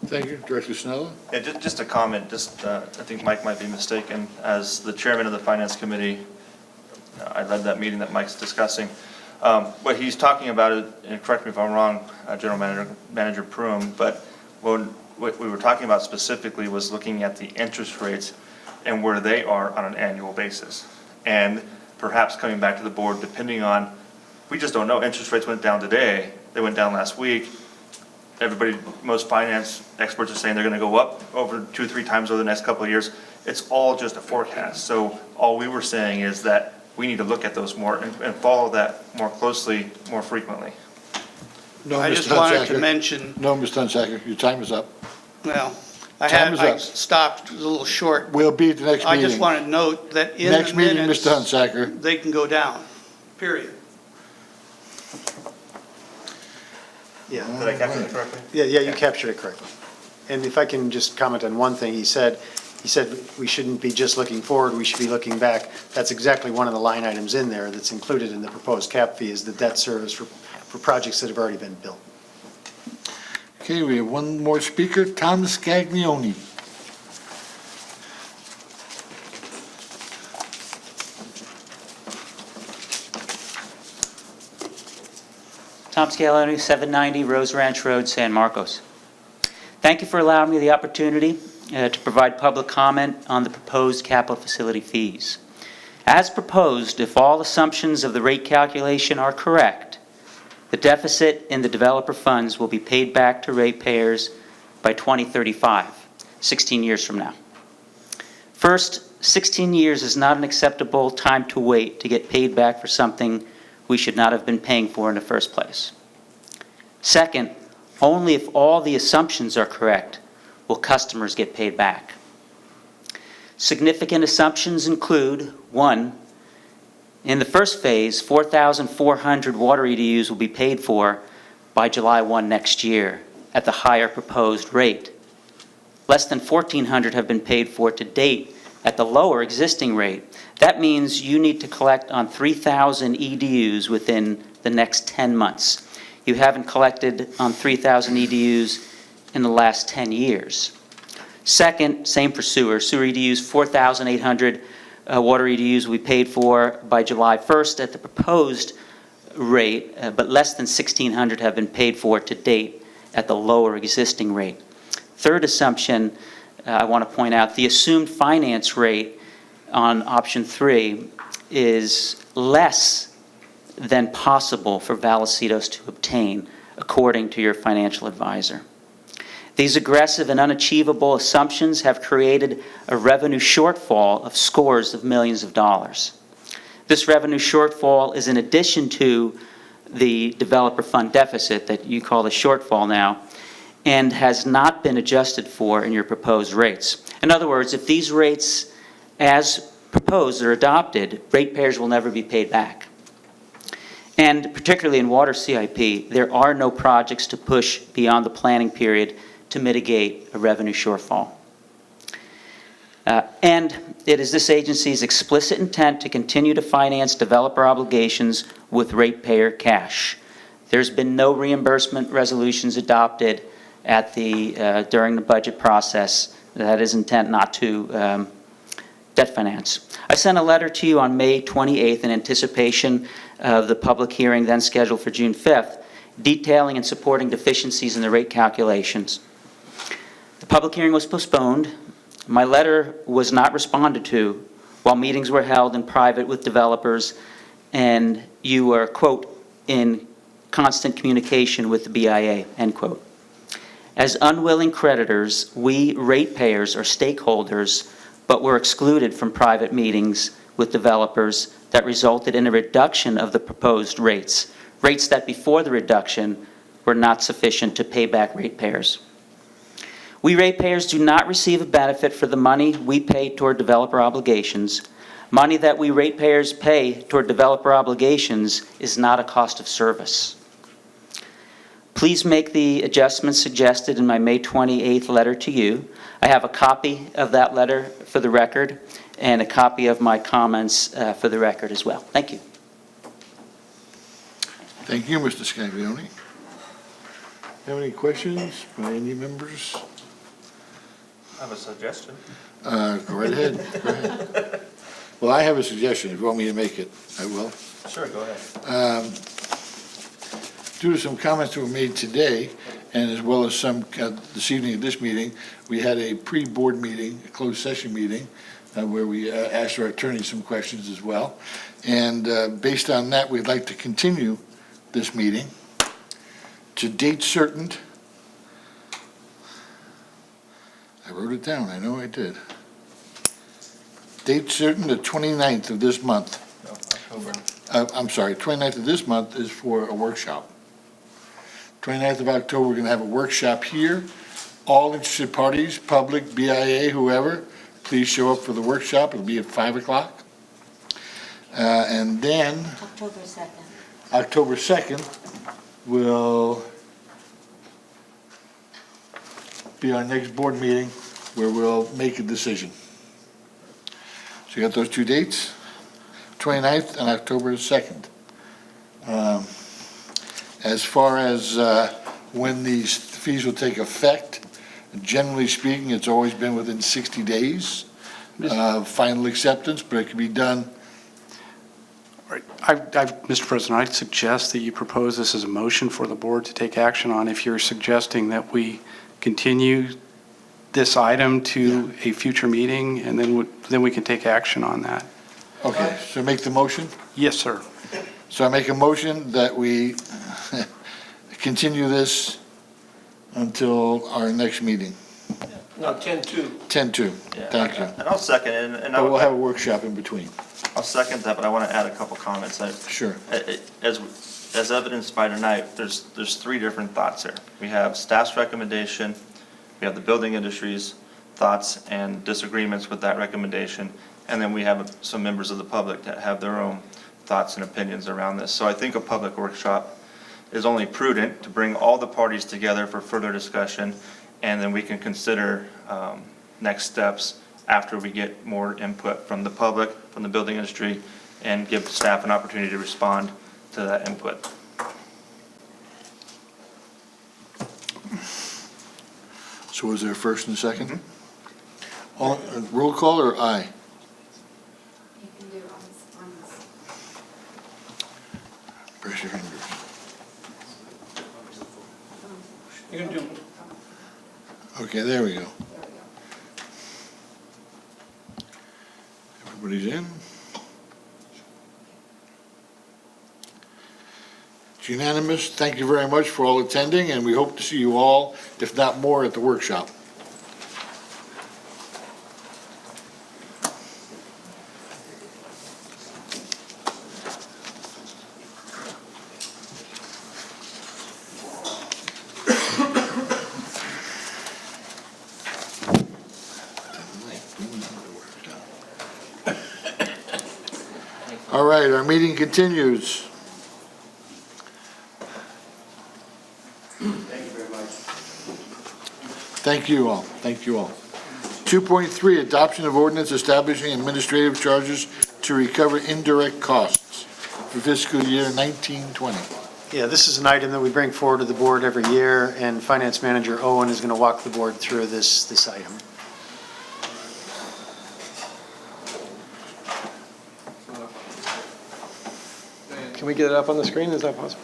Thank you. Director Snella? Yeah, just a comment. I think Mike might be mistaken. As the chairman of the Finance Committee, I led that meeting that Mike's discussing. What he's talking about, and correct me if I'm wrong, General Manager Prum, but what we were talking about specifically was looking at the interest rates and where they are on an annual basis. And perhaps coming back to the board, depending on, we just don't know. Interest rates went down today. They went down last week. Most finance experts are saying they're going to go up over 2 or 3 times over the next couple of years. It's all just a forecast. So all we were saying is that we need to look at those more and follow that more closely, more frequently. No, I Mr. just wanted Hunsaker. to mention, No, Mr. Hunsaker, your time is up. well, Time is I up. stopped, it was a little short. We'll be at the next I just meeting. want to note that in Next the meeting, minutes, Mr. Hunsaker. they can go down, period. Yeah. Did I capture that correctly? Yeah, you captured it correctly. And if I can just comment on one thing, he said we shouldn't be just looking forward, we should be looking back. That's exactly one of the line items in there that's included in the proposed cap fee is the debt service for projects that have already been built. Okay, we have one more speaker, Tom Scaglione. Tom Scaloni, 790 Rose Ranch Road, San Marcos. Thank you for allowing me the opportunity to provide public comment on the proposed capital facility fees. As proposed, if all assumptions of the rate calculation are correct, the deficit in the developer funds will be paid back to ratepayers by 2035, 16 years from now. First, 16 years is not an acceptable time to wait to get paid back for something we should not have been paying for in the first place. Second, only if all the assumptions are correct will customers get paid back. Significant assumptions include, 1, in the first phase, 4,400 water EDUs will be paid for by July 1 next year at the higher proposed rate. Less than 1,400 have been paid for to date at the lower existing rate. That means you need to collect on 3,000 EDUs within the next 10 months. You haven't collected on 3,000 EDUs in the last 10 years. Second, same for sewer. Sewer EDUs, 4,800 water EDUs will be paid for by July 1st at the proposed rate, but less than 1,600 have been paid for to date at the lower existing rate. Third assumption, I want to point out, the assumed finance rate on option 3 is less than possible for Vallecitos to obtain, according to your financial advisor. These aggressive and unachievable assumptions have created a revenue shortfall of scores of millions of dollars. This revenue shortfall is in addition to the developer fund deficit that you call the shortfall now, and has not been adjusted for in your proposed rates. In other words, if these rates as proposed are adopted, ratepayers will never be paid back. And particularly in water CIP, there are no projects to push beyond the planning period to mitigate a revenue shortfall. And it is this agency's explicit intent to continue to finance developer obligations with ratepayer cash. There's been no reimbursement resolutions adopted at during the budget process. That is intent not to debt finance. I sent a letter to you on May 28th in anticipation of the public hearing then scheduled for June 5th, detailing and supporting deficiencies in the rate calculations. The public hearing was postponed. My letter was not responded to while meetings were held in private with developers, and you were, quote, in constant communication with the BIA, end quote. As unwilling creditors, we ratepayers are stakeholders, but were excluded from private meetings with developers that resulted in a reduction of the proposed rates that before the reduction were not sufficient to pay back ratepayers. We ratepayers do not receive a benefit for the money we pay toward developer obligations. Money that we ratepayers pay toward developer obligations is not a cost of service. Please make the adjustments suggested in my May 28th letter to you. I have a copy of that letter for the record and a copy of my comments for the record as well. Thank you. Thank you, Mr. Scaglione. Have any questions by any members? I have a suggestion. Go right ahead. Go ahead. Well, I have a suggestion. If you want me to make it, I will. Sure, go ahead. Due to some comments that were made today, and as well as some this evening at this meeting, we had a pre-board meeting, a closed session meeting, where we asked our attorney some questions as well. And based on that, we'd like to continue this meeting to date certain. I wrote it down, I know I did. Date certain, the 29th of this month. No, October. I'm sorry, 29th of this month is for a workshop. 29th of October, we're going to have a workshop here All interested parties, public, BIA, whoever, please show up for the workshop. It'll be at 5 o'clock. And then October 2nd. October 2nd will be our next board meeting where we'll make a decision. So you got those two dates, 29th and October 2nd. As far as when these fees will take effect, generally speaking, it's always been within 60 days of final acceptance, but it can be done. Mr. President, I'd suggest that you propose this as a motion for the board to take action on if you're suggesting that we continue this item to a future meeting, and then we can take action on that. Okay, so make the motion? Yes, sir. So I make a motion that we continue this until our next meeting. No, 10-2. 10-2, thank you. And I'll second it, and But we'll have a workshop in between. I'll second that, but I want to add a couple comments. Sure. As evidenced by tonight, there's three different thoughts here. We have staff's recommendation, we have the building industry's thoughts and disagreements with that recommendation, and then we have some members of the public that have their own thoughts and opinions around this. So I think a public workshop is only prudent to bring all the parties together for further discussion, and then we can consider next steps after we get more input from the public, from the building industry, and give staff an opportunity to respond to that input. So was there a first and a second? All, roll call or aye? You can do on this. Press your fingers. You can do, Okay, there we go. Everybody's in? It's unanimous. Thank you very much for all attending, and we hope to see you all, if not more, at the workshop. All right, our meeting continues. Thank you very much. Thank you all, thank you all. 2.3, adoption of ordinance establishing administrative charges to recover indirect costs for fiscal year 1920. Yeah, this is an item that we bring forward to the board every year, and Finance Manager Owen is going to walk the board through this item. Can we get it up on the screen? Is that possible?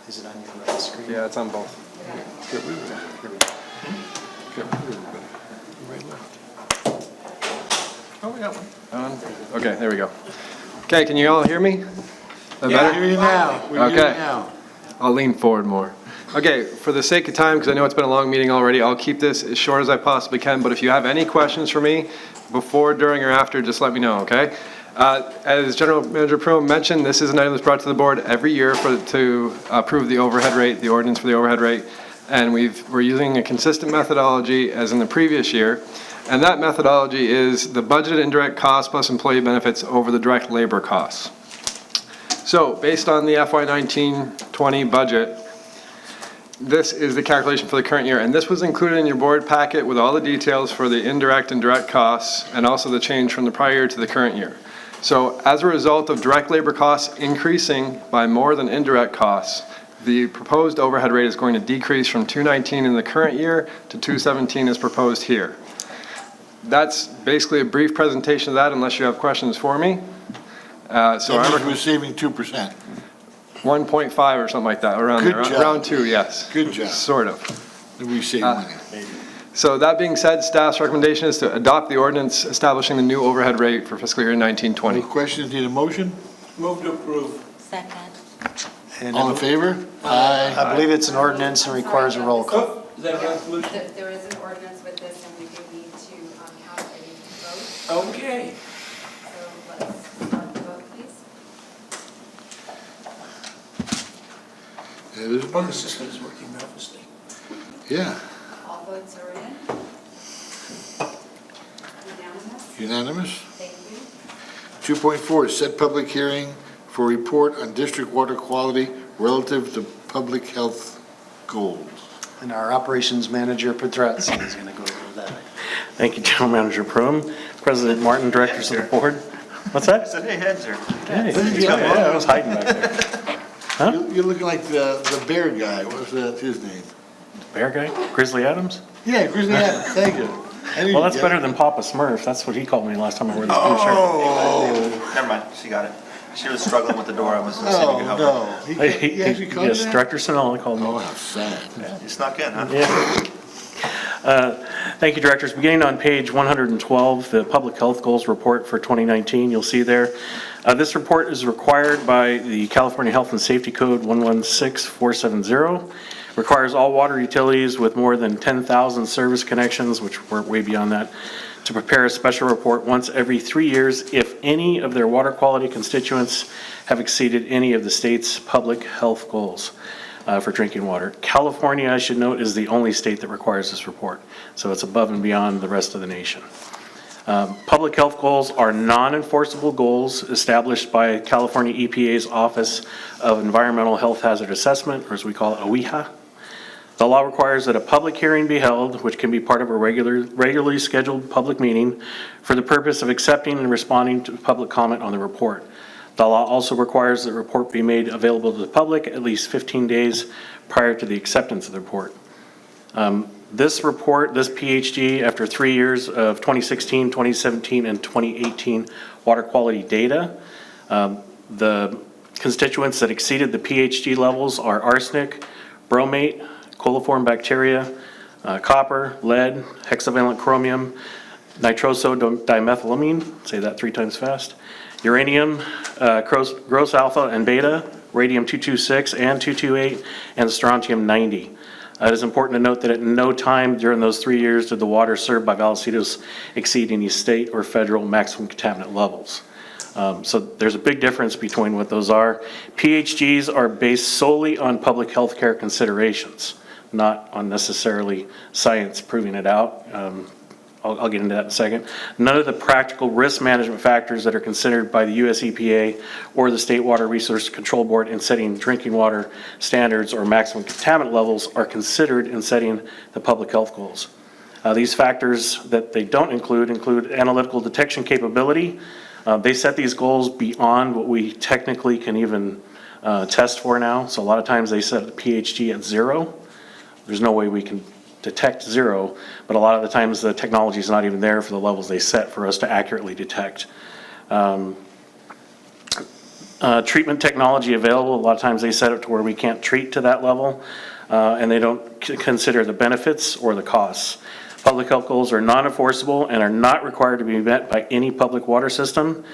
Is it on your screen? Yeah, it's on both. Here we go. oh, we got one. Okay, there we go. Okay, can you all hear me? That Yeah, better? hear you now. We hear you Okay. now. I'll lean forward more. Okay, for the sake of time, because I know it's been a long meeting already, I'll keep this as short as I possibly can, but if you have any questions for me before, during, or after, just let me know, okay? As General Manager Pruitt mentioned, this is an item that's brought to the board every year to approve the overhead rate, the ordinance for the overhead rate, and we're using a consistent methodology as in the previous year, and that methodology is the budgeted indirect costs plus employee benefits over the direct labor costs. So, based on the FY 19-20 budget, this is the calculation for the current year, and this was included in your board packet with all the details for the indirect and direct costs, and also the change from the prior year to the current year. So, as a result of direct labor costs increasing by more than indirect costs, the proposed overhead rate is going to decrease from 219 in the current year to 217 as proposed here. That's basically a brief presentation of that, unless you have questions for me. So We're saving 2%. 1.5 or something like that, around there. Good job. Around 2, yes. Good job. Sort of. We save money. So that being said, staff's recommendation is to adopt the ordinance establishing the new overhead rate for fiscal year 19-20. Any questions, need a motion? Move to approve. Second. All in favor? Aye. I believe it's an ordinance and requires a roll call. Is that a resolution? There is an ordinance with this, and we do need to have a vote. Okay. So let's start the vote, please. Oh, the system is working marvelously. Yeah, All votes are in. Unanimous? unanimous. Thank you. 2.4, set public hearing for report on district water quality relative to public health goals. And our operations manager, Petruzzi, is going to go over that. Thank you, General Manager Prum, President Martin, directors of the board. What's that? I said, hey, heads are. Hey, yeah, I was hiding back there. Huh? You're looking like the bear guy, what was that, his name? Bear guy? Grizzly Adams? Yeah, Grizzly Adams, thank you. Well, that's better than Papa Smurf. That's what he called me last time I wore this blue shirt. Oh, Never mind, she got it. She was struggling with the door, I was seeing you help her. no. He actually called you Yes, that? Director Sinella called me. Oh, how sad. You snuck in, huh? Yeah. Thank you, Directors. Beginning on page 112, the Public Health Goals Report for 2019, you'll see there. This report is required by the California Health and Safety Code 116470. Requires all water utilities with more than 10,000 service connections, which we're way beyond that, to prepare a special report once every 3 years if any of their water quality constituents have exceeded any of the state's public health goals for drinking water. California, I should note, is the only state that requires this report, so it's above and beyond the rest of the nation. Public health goals are non-enforceable goals established by California EPA's Office of Environmental Health Hazard Assessment, or as we call it, OEHA. The law requires that a public hearing be held, which can be part of a regularly scheduled public meeting, for the purpose of accepting and responding to public comment on the report. The law also requires that the report be made available to the public at least 15 days prior to the acceptance of the report. This report, this PHG, after 3 years of 2016, 2017, and 2018 water quality data, the constituents that exceeded the PHG levels are arsenic, bromate, coliform bacteria, copper, lead, hexavalent chromium, nitrosodimethylamine, say that 3 times fast, uranium, gross alpha and beta, radium-226 and 228, and strontium-90. It is important to note that at no time during those 3 years did the water served by Vallecitos exceed any state or federal maximum contaminant levels. So there's a big difference between what those are. PHGs are based solely on public health care considerations, not on necessarily science proving it out. I'll get into that in a second. None of the practical risk management factors that are considered by the US EPA or the State Water Resources Control Board in setting drinking water standards or maximum contaminant levels are considered in setting the public health goals. These factors that they don't include analytical detection capability. They set these goals beyond what we technically can even test for now. So a lot of times they set the PHG at 0. There's no way we can detect 0, but a lot of the times the technology is not even there for the levels they set for us to accurately detect. Treatment technology available, a lot of times they set it to where we can't treat to that level, and they don't consider the benefits or the costs. Public health goals are non-enforceable and are not required to be met by any public water system.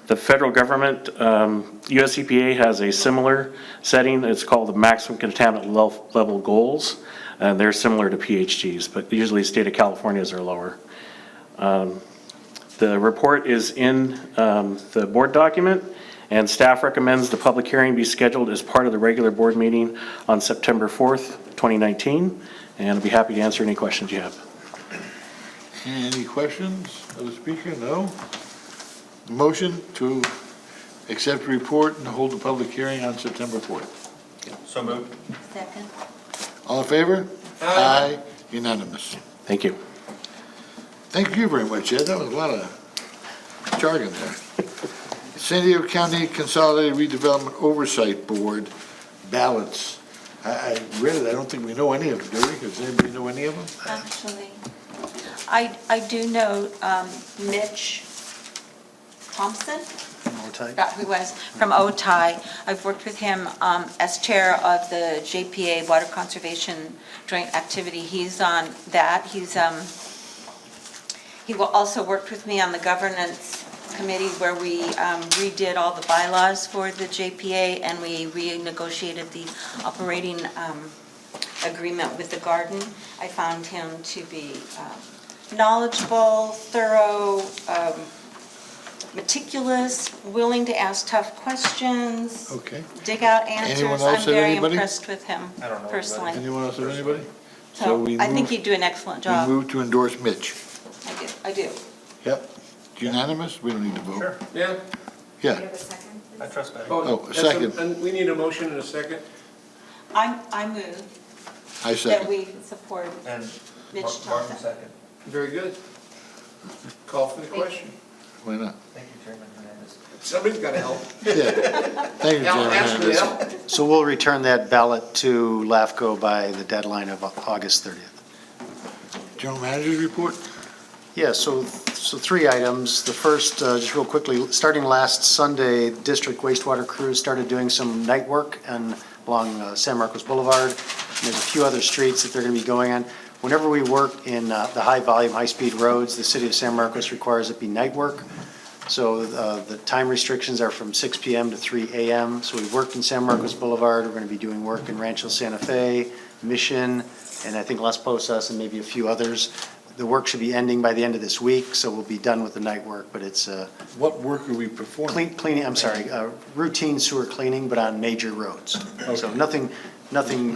The federal government, US EPA, has a similar setting. It's called the maximum contaminant level goals. And they're similar to PHGs, but usually the state of California's are lower. The report is in the board document, and staff recommends the public hearing be scheduled as part of the regular board meeting on September 4th, 2019, and I'll be happy to answer any questions you have. Any questions of the speaker? No? Motion to accept the report and hold the public hearing on September 4th. So moved. Second. All in favor? Aye. Unanimous. Thank you. Thank you very much, Ed. That was a lot of jargon there. San Diego County Consolidated Redevelopment Oversight Board ballots. I read it. I don't think we know any of them, do we? Does anybody know any of them? Actually, I do know Mitch Thompson. Forgot who he was, from OTI. I've worked with him as chair of the JPA Water Conservation Joint Activity. He's on that. He will also worked with me on the governance committee where we redid all the bylaws for the JPA and we renegotiated the operating agreement with the garden. I found him to be knowledgeable, thorough, meticulous, willing to ask tough questions, Okay. dig out answers. Anyone else I'm have very anybody? impressed with him I don't know personally. Anyone else have anybody? So we I think move- he'd do an excellent We job. move to endorse Mitch. I do. Yep. Unanimous? We don't need to vote. Sure. Yeah. Yeah. Do you have a second, please? I trust Betty. Oh, that's second. And we need a motion and a second. I move I that second. we support And Mitch Martin Thompson. second. Very good. Call for the question. Why not? Thank you, Chairman Hernandez. Somebody's got to help. Yeah. Thank you, Al, ask for the Chairman. help. So we'll return that ballot to LAFCO by the deadline of August 30th. General Manager's report? Yeah, so three items. The first, just real quickly, starting last Sunday, district wastewater crews started doing some night work along San Marcos Boulevard. And there's a few other streets that they're going to be going on. Whenever we work in the high-volume, high-speed roads, the city of San Marcos requires it be night work. So the time restrictions are from 6 PM to 3 AM. So we've worked in San Marcos Boulevard. We're going to be doing work in Rancho Santa Fe, Mission, and I think Las Posas and maybe a few others. The work should be ending by the end of this week, so we'll be done with the night work, but it's What work are we performing? cleaning, I'm sorry, routine sewer cleaning, but on major roads. So nothing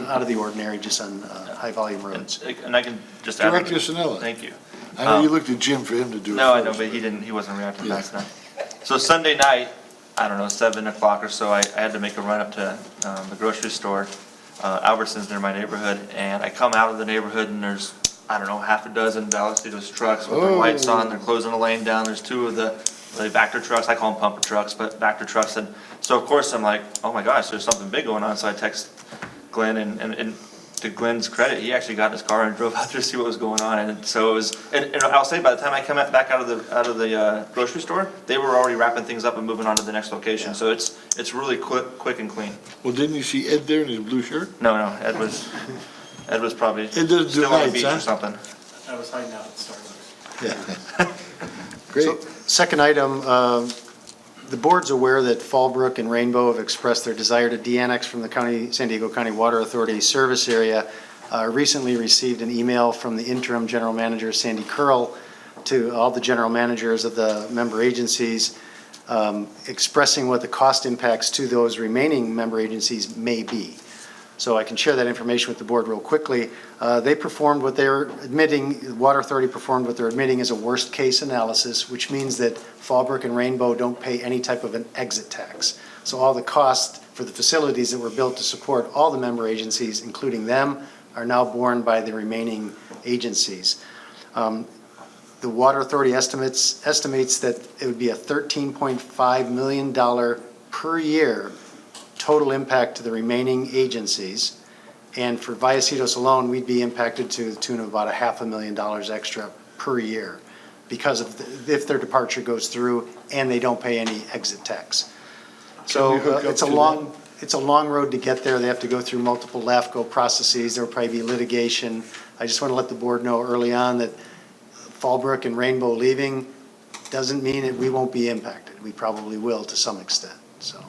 out of the ordinary, just on high-volume roads. And I can just add. Director Sinella. Thank you. I know you looked at Jim for him to do it. No, I know, first, but he wasn't reacting fast enough. So Sunday night, I don't know, 7 o'clock or so, I had to make a run up to the grocery store. Albertsons near my neighborhood, and I come out of the neighborhood and there's, I don't know, half a dozen Vallecitos trucks with their lights on, they're closing the lane down, there's two of the Vector trucks, I call them pumper trucks, but Vector trucks, and so of course I'm like, oh my gosh, there's something big going on, so I text Glenn, and to Glenn's credit, he actually got in his car and drove out there to see what was going on, and so it was, and I'll say, by the time I come back out of the grocery store, they were already wrapping things up and moving on to the next location, so it's really quick and clean. Well, didn't you see Ed there in his blue shirt? No, Ed was probably Ed doesn't do still on the nights, beach huh? or something. I was hiding out at Starbucks. Yeah. Great. So, second item, the board's aware that Fallbrook and Rainbow have expressed their desire to de-annex from the San Diego County Water Authority service area. Recently received an email from the interim general manager, Sandy Curl, to all the general managers of the member agencies, expressing what the cost impacts to those remaining member agencies may be. So I can share that information with the board real quickly. They performed what they're admitting, the Water Authority performed what they're admitting is a worst-case analysis, which means that Fallbrook and Rainbow don't pay any type of an exit tax. So all the costs for the facilities that were built to support all the member agencies, including them, are now borne by the remaining agencies. The Water Authority estimates that it would be a $13.5 million per year total impact to the remaining agencies. And for Vallecitos alone, we'd be impacted to the tune of about $500,000 extra per year because of if their departure goes through and they don't pay any exit tax. So it's a long road to get there. They have to go through multiple LAFCO processes. There'll probably be litigation. I just want to let the board know early on that Fallbrook and Rainbow leaving doesn't mean that we won't be impacted. We probably will to some extent, so.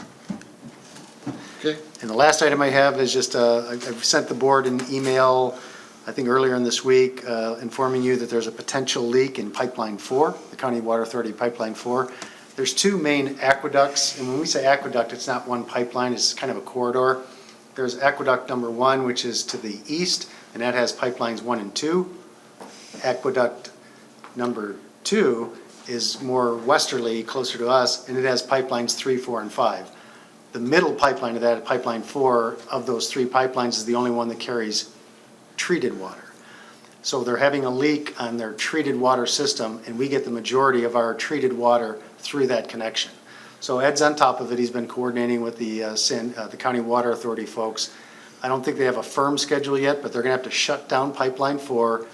Okay. And the last item I have is just, I've sent the board an email, I think earlier in this week, informing you that there's a potential leak in Pipeline 4, the County Water Authority Pipeline 4. There's two main aqueducts, and when we say aqueduct, it's not one pipeline, it's kind of a corridor. There's aqueduct number 1, which is to the east, and that has pipelines 1 and 2. Aqueduct number 2 is more westerly, closer to us, and it has pipelines 3, 4, and 5. The middle pipeline of that, pipeline 4, of those 3 pipelines is the only one that carries treated water. So they're having a leak on their treated water system, and we get the majority of our treated water through that connection. So Ed's on top of it. He's been coordinating with the County Water Authority folks. I don't think they have a firm schedule yet, but they're going to have to shut down Pipeline 4,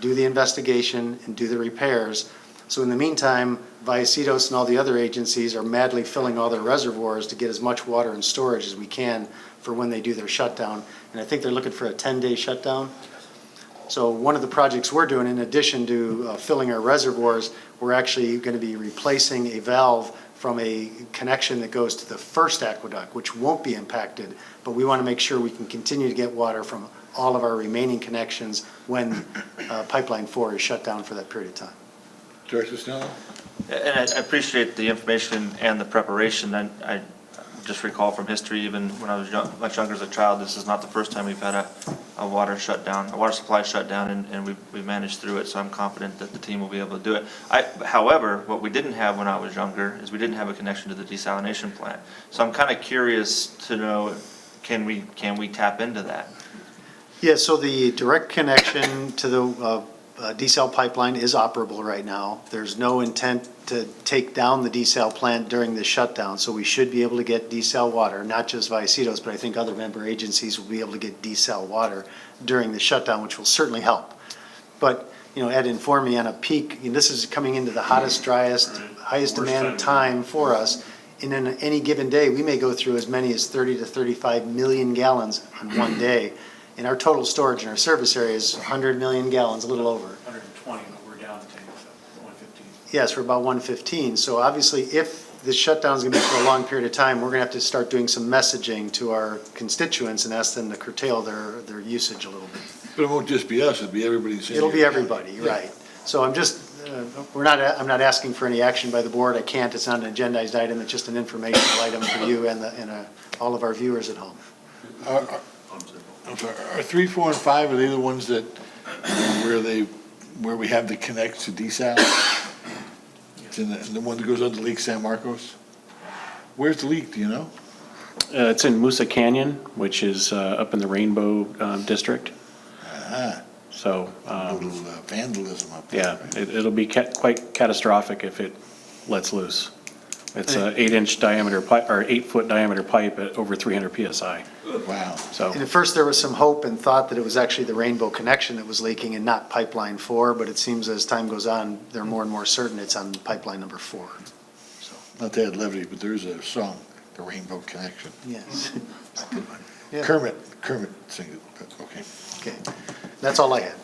do the investigation, and do the repairs. So in the meantime, Vallecitos and all the other agencies are madly filling all their reservoirs to get as much water in storage as we can for when they do their shutdown. And I think they're looking for a 10-day shutdown. So one of the projects we're doing, in addition to filling our reservoirs, we're actually going to be replacing a valve from a connection that goes to the first aqueduct, which won't be impacted, but we want to make sure we can continue to get water from all of our remaining connections when Pipeline 4 is shut down for that period of time. Director Snell? And I appreciate the information and the preparation. I just recall from history, even when I was much younger as a child, this is not the first time we've had a water shutdown, a water supply shutdown, and we've managed through it, so I'm confident that the team will be able to do it. However, what we didn't have when I was younger is we didn't have a connection to the desalination plant. So I'm kind of curious to know, can we tap into that? Yeah, so the direct connection to the desal pipeline is operable right now. There's no intent to take down the desal plant during the shutdown, so we should be able to get desal water, not just Vallecitos, but I think other member agencies will be able to get desal water during the shutdown, which will certainly help. But, you know, Ed informed me on a peak, this is coming into the hottest, driest, highest demand time for us. And in any given day, we may go through as many as 30 to 35 million gallons on one day. And our total storage in our service area is 100 million gallons, a little over. 120, but we're down to 115. Yes, we're about 115. So obviously, if this shutdown is going to be for a long period of time, we're going to have to start doing some messaging to our constituents and ask them to curtail their usage a little bit. But it won't just be us, it'll be everybody. It'll be everybody, right. So I'm just, I'm not asking for any action by the board. I can't, it's not an agendized item, it's just an informational item for you and all of our viewers at home. I'm sorry, are 3, 4, and 5, are they the ones that, where we have the connect to desal? It's in the one that goes under Lake San Marcos? Where's the leak, do you know? It's in Moosa Canyon, which is up in the Rainbow District. So. A little vandalism up there. Yeah, it'll be quite catastrophic if it lets loose. It's a 8-inch diameter pipe, or 8-foot diameter pipe at over 300 PSI. Wow. So. And at first, there was some hope and thought that it was actually the Rainbow connection that was leaking and not pipeline 4, but it seems as time goes on, they're more and more certain it's on pipeline number 4. Not to add levity, but there is a song, The Rainbow Connection. Yes. It's a good one. Yeah. Kermit sing it, but okay. Okay, that's all I had.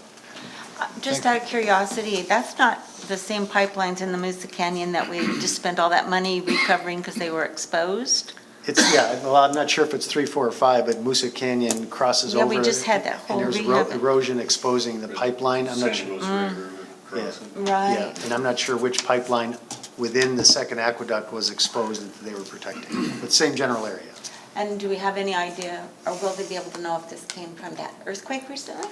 Just out of curiosity, that's not the same pipelines in the Moosa Canyon that we just spent all that money recovering because they were exposed? Well, I'm not sure if it's 3, 4, or 5, but Moosa Canyon crosses over. Yeah, we just had that whole And rehab. there's erosion exposing the pipeline. I'm not sure. Right. Yeah, and I'm not sure which pipeline within the second aqueduct was exposed that they were protecting, but same general area. And do we have any idea, or will they be able to know if this came from that earthquake recently?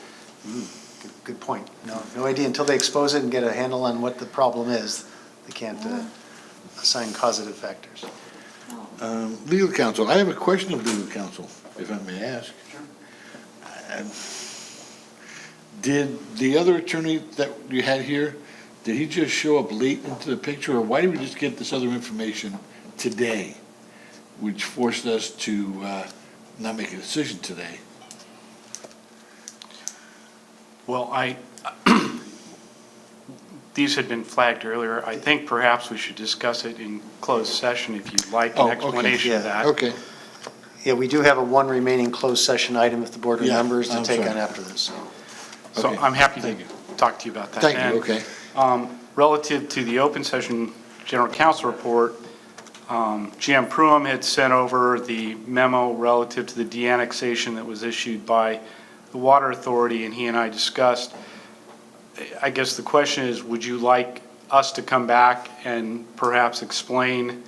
Good point. No idea until they expose it and get a handle on what the problem is. They can't assign causative factors. Legal counsel, I have a question of legal counsel, if I may ask. Did the other attorney that you had here, did he just show up late into the picture, or why did we just get this other information today, which forced us to not make a decision today? Well, these had been flagged earlier. I think perhaps we should discuss it in closed session if you'd like an explanation of that. Okay. Yeah, we do have one remaining closed session item if the board remembers to I'm take sorry. on after this. So Okay. I'm happy to talk to you about that. Thank you, And, okay. Relative to the open session general counsel report, GM Pruitt had sent over the memo relative to the de-annexation that was issued by the Water Authority, and he and I discussed. I guess the question is, would you like us to come back and perhaps explain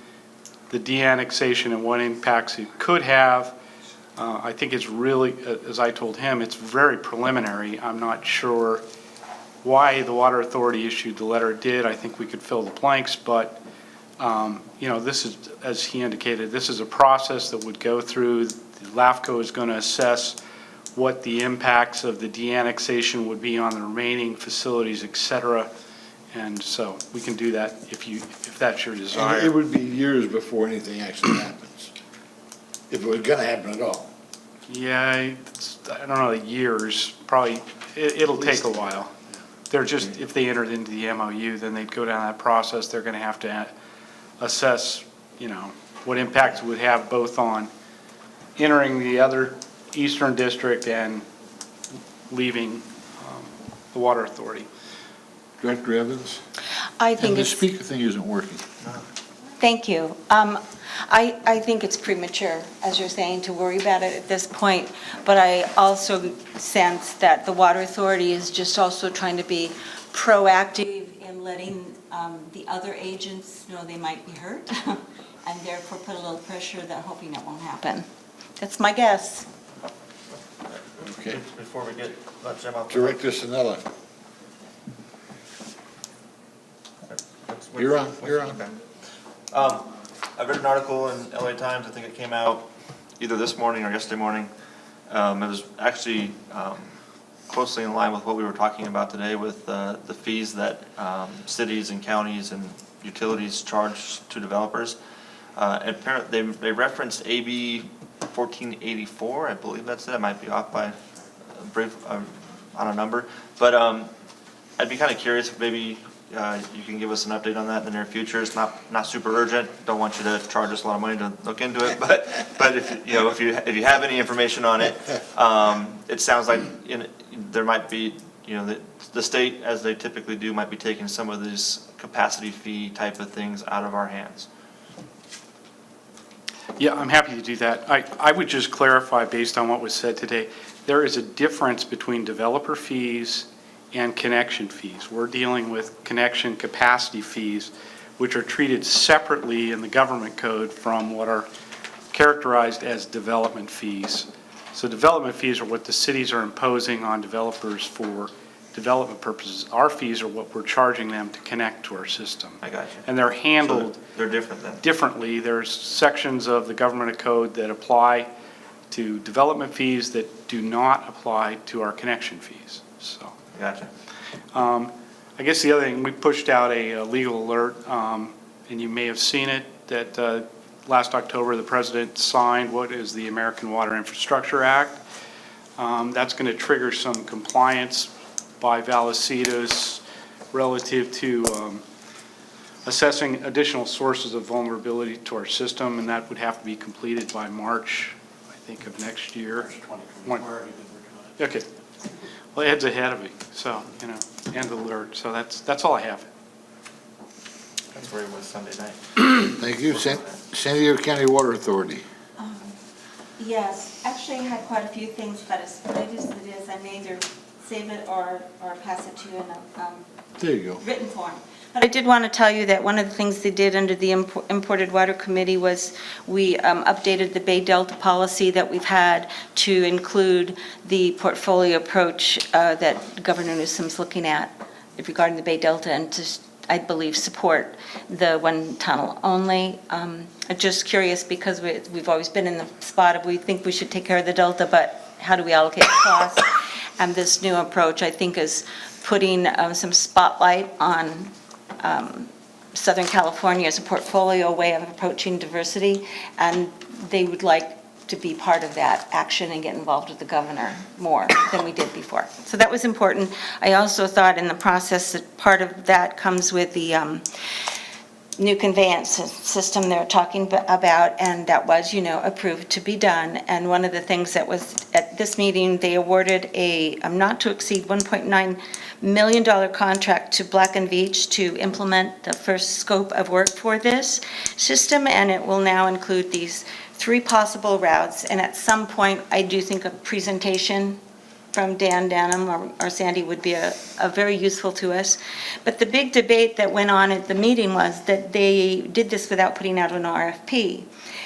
the de-annexation and what impacts it could have? I think it's really, as I told him, it's very preliminary. I'm not sure why the Water Authority issued the letter it did. I think we could fill the blanks, but this is, as he indicated, this is a process that would go through. The LAFCO is going to assess what the impacts of the de-annexation would be on the remaining facilities, et cetera. And so we can do that if that's your desire. And it would be years before anything actually happens, if it was gonna happen at all. Yeah, I don't know, years, probably, it'll take a while. They're just, if they entered into the MOU, then they'd go down that process. They're gonna have to assess, what impacts it would have both on entering the other Eastern District and leaving the Water Authority. Director Evans? I think And the it's, speaker thing isn't working. thank you. I think it's premature, as you're saying, to worry about it at this point, but I also sense that the Water Authority is just also trying to be proactive in letting the other agents know they might be hurt, and therefore put a little pressure that hoping it won't happen. That's my guess. Okay. Before we let Jim off. Director Sinella. You're on. I read an article in LA Times, I think it came out either this morning or yesterday morning. It was actually closely in line with what we were talking about today with the fees that cities and counties and utilities charge to developers. And apparently they referenced AB 1484, I believe that's it. I might be off by a brief on a number, but I'd be kind of curious if maybe you can give us an update on that in the near future. It's not super urgent. Don't want you to charge us a lot of money to look into it, but if you have any information on it, it sounds like there might be, the state, as they typically do, might be taking some of these capacity fee type of things out of our hands. Yeah, I'm happy to do that. I would just clarify based on what was said today, there is a difference between developer fees and connection fees. We're dealing with connection capacity fees, which are treated separately in the government code from what are characterized as development fees. So development fees are what the cities are imposing on developers for development purposes. Our fees are what we're charging them to connect to our system. I got you. And they're handled So they're different then? differently. There's sections of the government code that apply to development fees that do not apply to our connection fees. So. Gotcha. I guess the other thing, we pushed out a legal alert, and you may have seen it, that last October the President signed what is the American Water Infrastructure Act. That's going to trigger some compliance by Vallecitos relative to assessing additional sources of vulnerability to our system, and that would have to be completed by March, I think, of next year. Okay. Well, Ed's ahead of me, so, and alert, so that's all I have. That's where he was Sunday night. Thank you. San Diego County Water Authority. Yes, actually I had quite a few things, but as late as it is, I may either save it or pass it to you in a There you go. written form. But I did want to tell you that one of the things they did under the Imported Water Committee was we updated the Bay Delta policy that we've had to include the portfolio approach that Governor Newsom's looking at regarding the Bay Delta and to, I believe, support the one tunnel only. I'm just curious because we've always been in the spot of we think we should take care of the Delta, but how do we allocate the cost? And this new approach, I think, is putting some spotlight on Southern California as a portfolio way of approaching diversity, and they would like to be part of that action and get involved with the governor more than we did before. So that was important. I also thought in the process that part of that comes with the new conveyance system they're talking about, and that was, approved to be done. And one of the things that was at this meeting, they awarded a not to exceed $1.9 million contract to Black & Veatch to implement the first scope of work for this system, and it will now include these 3 possible routes. And at some point, I do think a presentation from Dan Danham or Sandy would be a very useful to us. But the big debate that went on at the meeting was that they did this without putting out an RFP.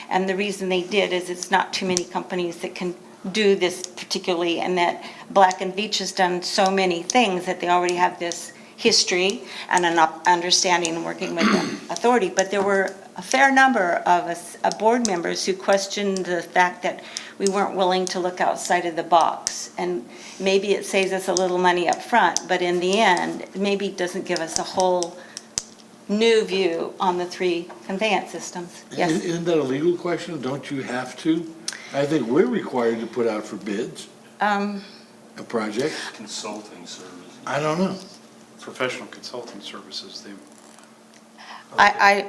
And the reason they did is it's not too many companies that can do this particularly, and that Black & Veatch has done so many things that they already have this history and an understanding and working with the authority. But there were a fair number of us, board members who questioned the fact that we weren't willing to look outside of the box. And maybe it saves us a little money up front, but in the end, maybe it doesn't give us a whole new view on the 3 conveyance systems. Yes? Isn't that a legal question? Don't you have to? I think we're required to put out for bids a project. Consulting services. I don't know. Professional consulting services, I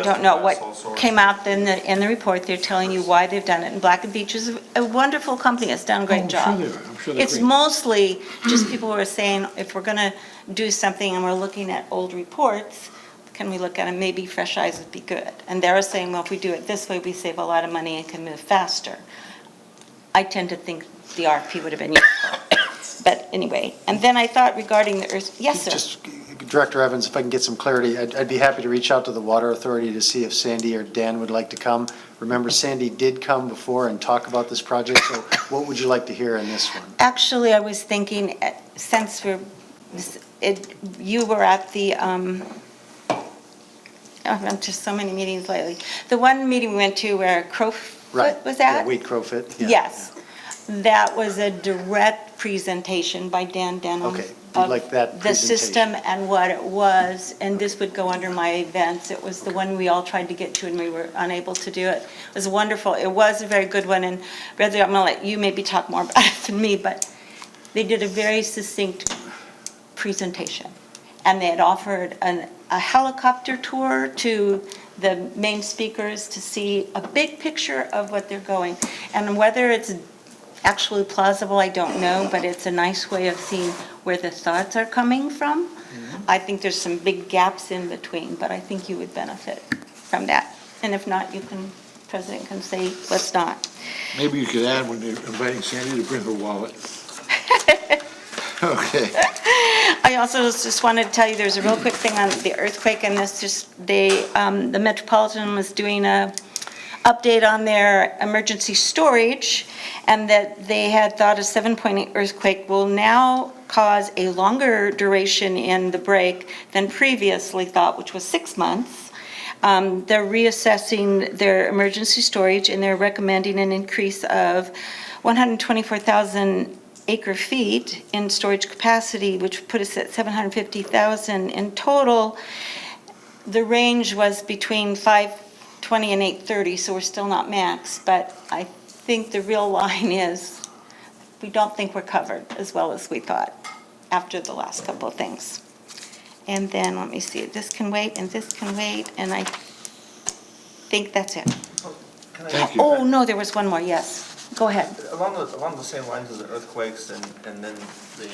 don't know what came out in the report. They're telling you why they've done it. And Black & Veatch is a wonderful company. It's done a great job. I'm sure they're It's great. mostly just people who are saying, if we're going to do something and we're looking at old reports, can we look at them? Maybe fresh eyes would be good. And they're saying, well, if we do it this way, we save a lot of money and can move faster. I tend to think the RFP would have been useful. But anyway, and then I thought regarding the earth, yes, sir. Just Director Evans, if I can get some clarity, I'd be happy to reach out to the Water Authority to see if Sandy or Dan would like to come. Remember, Sandy did come before and talk about this project, so what would you like to hear in this one? Actually, I was thinking, since you were at the, I've been to so many meetings lately. The one meeting we went to where Crowfoot was at? Yeah, Wheat Crowfoot. Yeah. Yes. That was a direct presentation by Dan Denham. Okay, you'd like that The presentation. system and what it was, and this would go under my events. It was the one we all tried to get to and we were unable to do it. It was wonderful. It was a very good one, and Bradley, I'm gonna let you maybe talk more about it than me, but they did a very succinct presentation. And they had offered a helicopter tour to the main speakers to see a big picture of what they're going. And whether it's actually plausible, I don't know, but it's a nice way of seeing where the thoughts are coming from. I think there's some big gaps in between, but I think you would benefit from that. And if not, President can say, let's not. Maybe you could add when you're inviting Sandy to bring her wallet. Okay. I also just wanted to tell you, there's a real quick thing on the earthquake, and this just, the Metropolitan was doing a update on their emergency storage, and that they had thought a 7.8 earthquake will now cause a longer duration in the break than previously thought, which was 6 months. They're reassessing their emergency storage, and they're recommending an increase of 124,000 acre feet in storage capacity, which would put us at 750,000 in total. The range was between 520 and 830, so we're still not max, but I think the real line is we don't think we're covered as well as we thought after the last couple of things. And then, let me see, this can wait, and this can wait, and I think that's it. Thank you. Oh, no, there was one more, yes. Go ahead. Along the same lines as the earthquakes and then the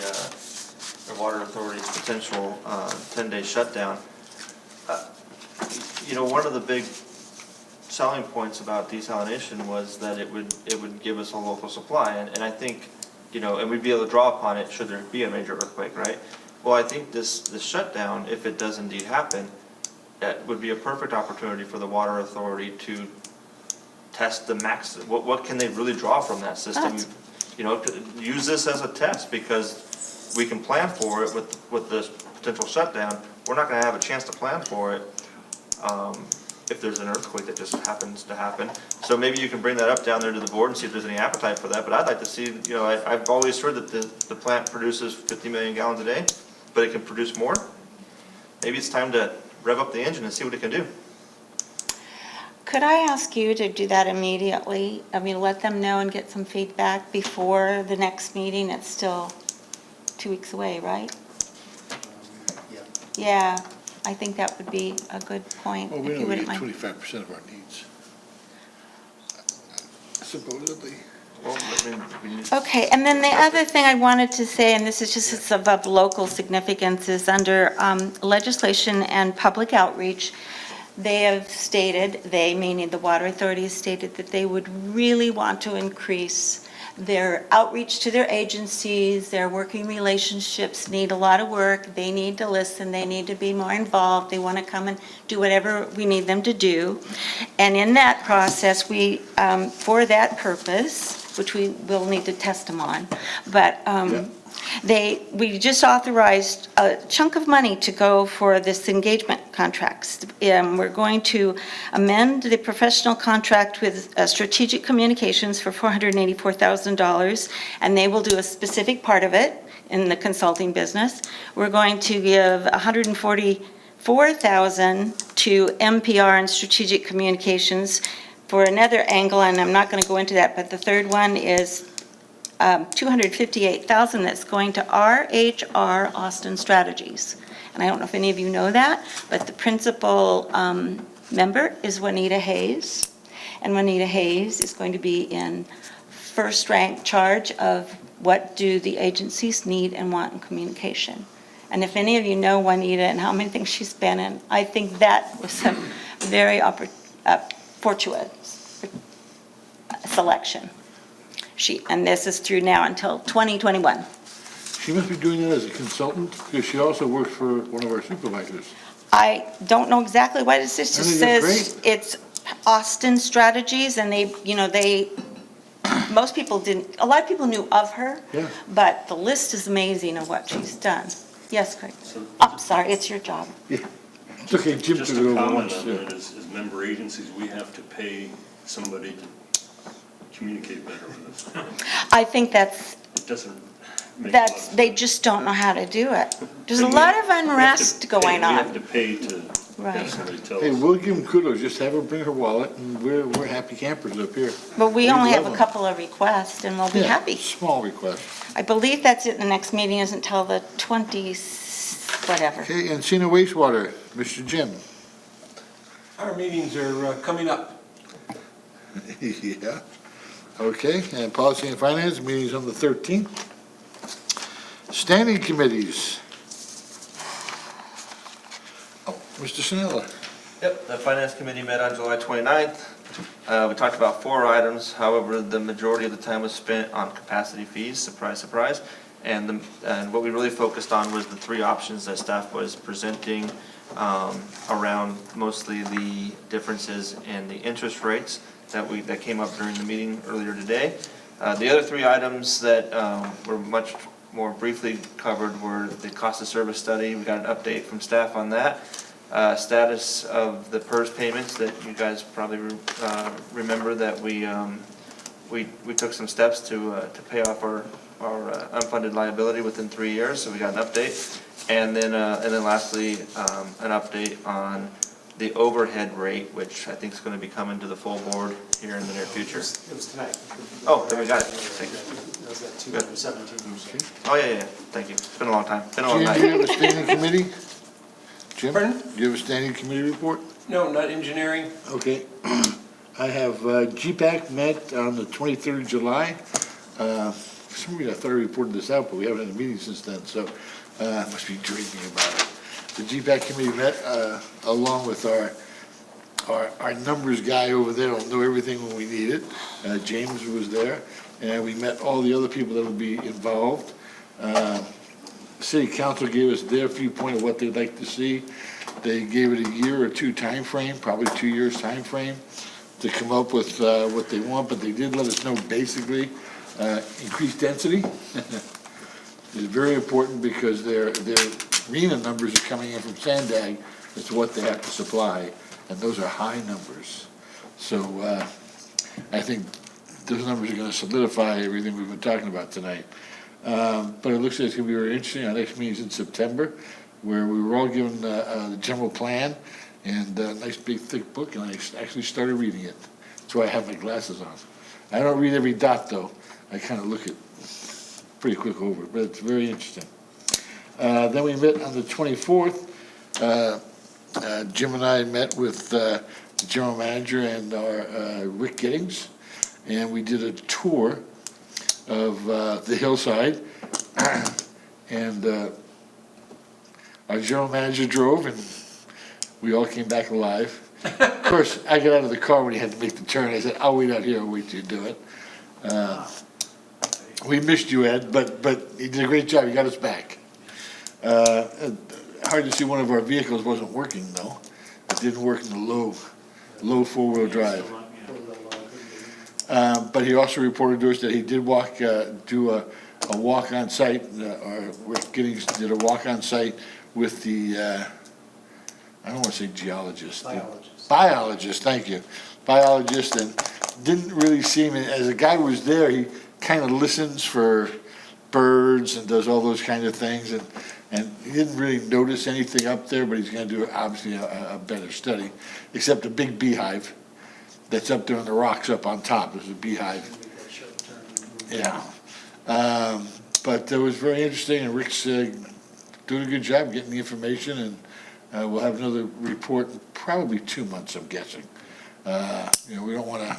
Water Authority's potential 10-day shutdown, one of the big selling points about desalination was that it would give us a local supply, and I think, and we'd be able to draw upon it should there be a major earthquake, right? Well, I think this shutdown, if it does indeed happen, that would be a perfect opportunity for the Water Authority to test the max, what can they really draw from that system? Use this as a test, because we can plan for it with this potential shutdown. We're not gonna have a chance to plan for it if there's an earthquake that just happens to happen. So maybe you can bring that up down there to the board and see if there's any appetite for that, but I'd like to see, I've always heard that the plant produces 50 million gallons a day, but it can produce more. Maybe it's time to rev up the engine and see what it can do. Could I ask you to do that immediately? I mean, let them know and get some feedback before the next meeting. It's still 2 weeks away, right? Yeah. Yeah, I think that would be a good point. Well, if we you know we wouldn't get mind. 25% of our needs. Supposedly. Well, Okay, and then the other thing I wanted to say, and this is just of local significance, is under legislation and public outreach. They have stated, they, meaning the Water Authority, has stated that they would really want to increase their outreach to their agencies. Their working relationships need a lot of work. They need to listen. They need to be more involved. They want to come and do whatever we need them to do. And in that process, we, for that purpose, which we will need to test them on, but we just authorized a chunk of money to go for this engagement contracts. We're going to amend the professional contract with Strategic Communications for $484,000, and they will do a specific part of it in the consulting business. We're going to give $144,000 to MPR and Strategic Communications for another angle, and I'm not going to go into that, but the third one is $258,000 that's going to RHR Austin Strategies. And I don't know if any of you know that, but the principal member is Juanita Hayes. And Juanita Hayes is going to be in first rank charge of what do the agencies need and want in communication. And if any of you know Juanita and how many things she's been in, I think that was a very fortunate selection. And this is through now until 2021. She must be doing it as a consultant, because she also works for one of our supervisors. I don't know exactly what it is. It I just think that's says it's Austin Strategies, and most people didn't, a lot of people knew of her, Yeah. but the list is amazing of what she's done. Yes, Craig? I'm sorry, it's your job. It's okay, Jim Just took it a over comment once, on too. that, as member agencies, we have to pay somebody to communicate better with us. I think that's, It doesn't make a lot of they just don't know how to do it. There's a And lot we- of we have to unrest pay- going We have on. to pay to Right. have somebody tell Hey, us. we'll give them kudos, just have her bring her wallet, and we're happy campers up here. But we only have love a 'em. couple of requests, and we'll be Yeah, happy. small request. I believe that's it. The next meeting isn't until the 20th, whatever. Okay, Encino wastewater, Mr. Jim. Our meetings are coming up. Yeah, okay, and policy and finance, meetings on the 13th. Standing committees. Oh, Mr. Sinella. Yep, the Finance Committee met on July 29th. We talked about 4 items, however, the majority of the time was spent on capacity fees, surprise, surprise. And what we really focused on was the 3 options that staff was presenting around mostly the differences in the interest rates that came up during the meeting earlier today. The other 3 items that were much more briefly covered were the cost of service study. We got an update from staff on that. Status of the PERS payments that you guys probably remember that we took some steps to pay off our unfunded liability within 3 years, so we got an update. And then lastly, an update on the overhead rate, which I think is going to be coming to the full board here in the near future. It was tonight. Oh, then we got it. Thank you. That was at 217. Oh, yeah, thank you. It's been a long time. Been a long Jim, do you have a night. standing committee? Jim? Pardon? Do you have a standing committee report? No, not engineering. Okay. I have GPAC met on the 23rd of July. For some reason, I thought I reported this out, but we haven't had a meeting since then, so I must be dreaming about it. The GPAC committee met along with our numbers guy over there, will know everything when we need it. James was there, and we met all the other people that will be involved. City council gave us their viewpoint of what they'd like to see. They gave it a year or 2 time frame, probably 2 years time frame, to come up with what they want, but they did let us know basically increased density is very important because their RENA numbers are coming in from Sandag as to what they have to supply, and those are high numbers. So I think those numbers are going to solidify everything we've been talking about tonight. But it looks like it's going to be very interesting. Our next meeting is in September, where we were all given the general plan and a nice big thick book, and I actually started reading it. That's why I have my glasses on. I don't read every dot, though. I kind of look at pretty quick over, but it's very interesting. Then we met on the 24th. Jim and I met with the general manager and our Rick Giddings, and we did a tour of the hillside. And our general manager drove, and we all came back alive. Of course, I got out of the car when he had to make the turn. I said, I'll wait out here, I'll wait till you do it. We missed you, Ed, but you did a great job, you got us back. Hard to see one of our vehicles wasn't working, though. It didn't work in the low four-wheel drive. But he also reported to us that he did do a walk on site, or Rick Giddings did a walk on site with the, I don't want to say geologist. Biologist, thank you. Biologist, and didn't really seem, as a guy who was there, he kind of listens for birds and does all those kind of things, and he didn't really notice anything up there, but he's going to do obviously a better study, except a big beehive that's up there on the rocks up on top. There's a beehive. Yeah. But it was very interesting, and Rick's doing a good job getting the information, and we'll have another report in probably 2 months, I'm guessing. We don't want to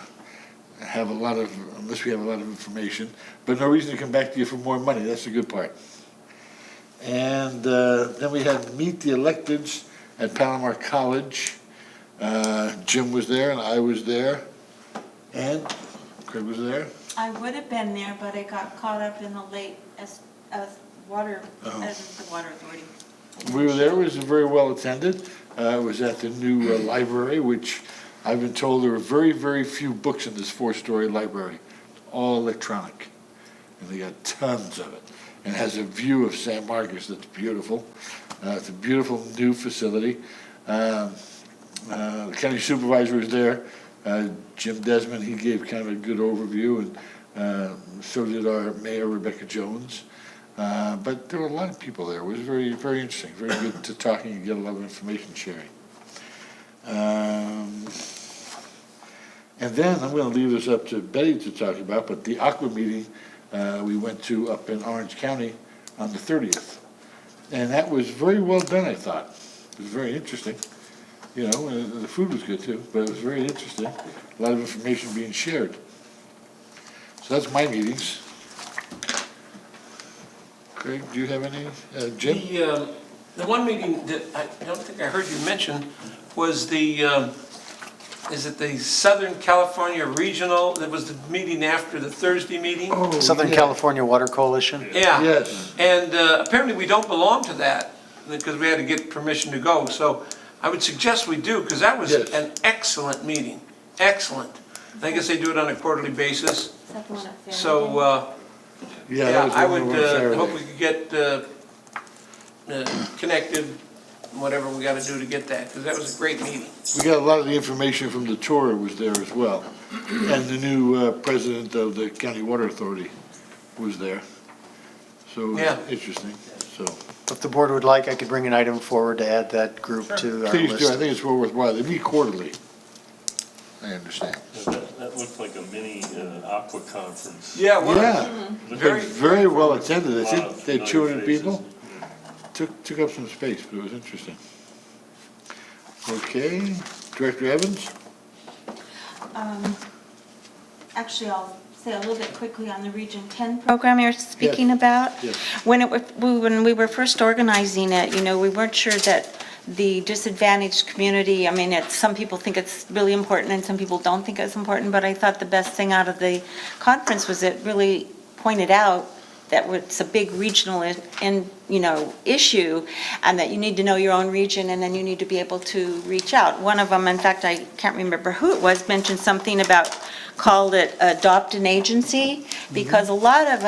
have a lot of, unless we have a lot of information, but no reason to come back to you for more money. That's the good part. And then we had Meet the Electeds at Palomar College. Jim was there, and I was there, and Craig was there. I would have been there, but I got caught up in the water, Oh. the water authority. We were there, it was very well attended. It was at the new library, which I've been told there are very, very few books in this four-story library, all electronic. And they got tons of it. And it has a view of San Marcos that's beautiful. It's a beautiful new facility. The county supervisor was there, Jim Desmond, he gave kind of a good overview, and so did our mayor, Rebecca Jones. But there were a lot of people there. It was very, very interesting, very good to talking and get a lot of information sharing. And then I'm going to leave this up to Betty to talk about, but the Aqua meeting we went to up in Orange County on the 30th. And that was very well done, I thought. It was very interesting. You know, the food was good too, but it was very interesting. A lot of information being shared. So that's my meetings. Craig, do you have any? Jim? The one meeting that I don't think I heard you mention was the, is it the Southern California Regional, that was the meeting after the Thursday meeting? Southern California Water Coalition? Yeah. Yes. And apparently we don't belong to that, because we had to get permission to go. So I would suggest we do, because that was an excellent meeting, excellent. I guess they do it on a quarterly basis. Is that the one at Fairhaven? So, Yeah, that yeah, was the I one would we were Saturday. hope we could get connected, whatever we got to do to get that, because that was a great meeting. We got a lot of the information from the tour was there as well. And the new president of the County Water Authority was there. So it was interesting, so. If the board would like, I could bring an item forward to add that group to our Please do, I list. think it's well worthwhile. They meet quarterly. I understand. That looked like a mini aqua conference. Yeah, it was. Yeah, very well attended. I think they had 200 people. Took up some space, but it was interesting. Okay, Director Evans? Actually, I'll say a little bit quickly on the Region 10 program you're speaking about. Yes. When we were first organizing it, you know, we weren't sure that the disadvantaged community, I mean, some people think it's really important and some people don't think it's important, but I thought the best thing out of the conference was it really pointed out that it's a big regional issue, and that you need to know your own region, and then you need to be able to reach out. One of them, in fact, I can't remember who it was, mentioned something about, called it adopt an agency, because a lot of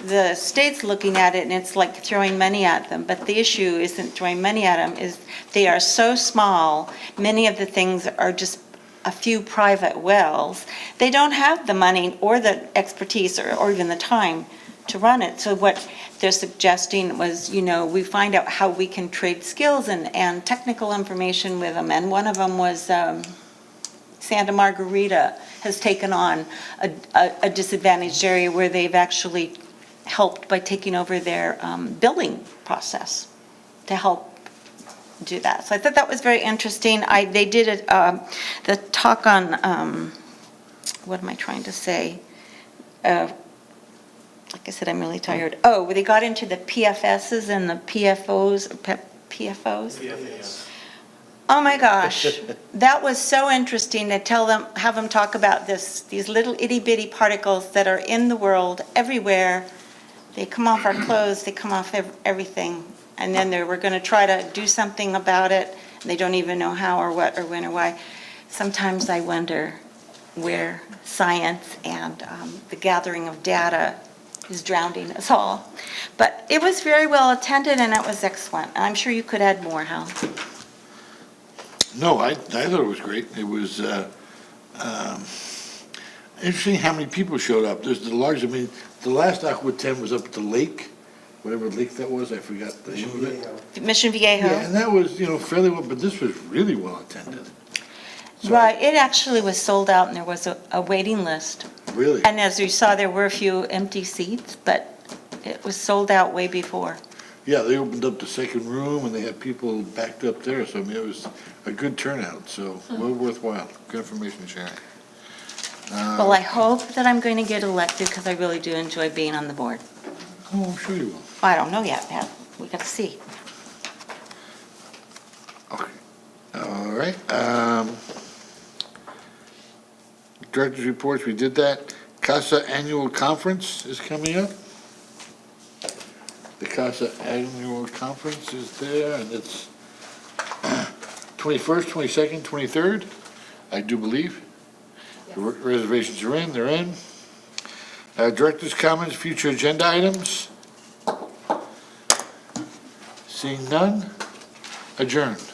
the state's looking at it and it's like throwing money at them, but the issue isn't throwing money at them, is they are so small, many of the things are just a few private wells. They don't have the money or the expertise or even the time to run it. So what they're suggesting was, you know, we find out how we can trade skills and technical information with them. And one of them was Santa Margarita has taken on a disadvantaged area where they've actually helped by taking over their billing process to help do that. So I thought that was very interesting. They did the talk on, what am I trying to say? Like I said, I'm really tired. Oh, they got into the PFSs and the PFOs. Oh my gosh, that was so interesting to have them talk about these little itty bitty particles that are in the world everywhere. They come off our clothes, they come off everything. And then we're going to try to do something about it. And they don't even know how or what or when or why. Sometimes I wonder where science and the gathering of data is drowning us all. But it was very well attended and it was excellent. And I'm sure you could add more, Hal. No, I thought it was great. It was interesting how many people showed up. There's the large, I mean, the last Aqua 10 was up at the lake, whatever lake that was, I forgot the name of it. Mission Viejo. Yeah, and that was, you know, fairly well, but this was really well attended. Right, it actually was sold out and there was a waiting list. Really? And as you saw, there were a few empty seats, but it was sold out way before. Yeah, they opened up the second room and they had people backed up there, so I mean, it was a good turnout, so well worthwhile. Good information sharing. Well, I hope that I'm going to get elected because I really do enjoy being on the board. Oh, I'm sure you will. I don't know yet, Pat. We got to see. Okay. All right. Director's reports, we did that. CASA Annual Conference is coming up. The CASA Annual Conference is there, and it's 21st, 22nd, 23rd, I do believe. The reservations are in, they're in. Director's comments, future agenda items. Seeing none, adjourned.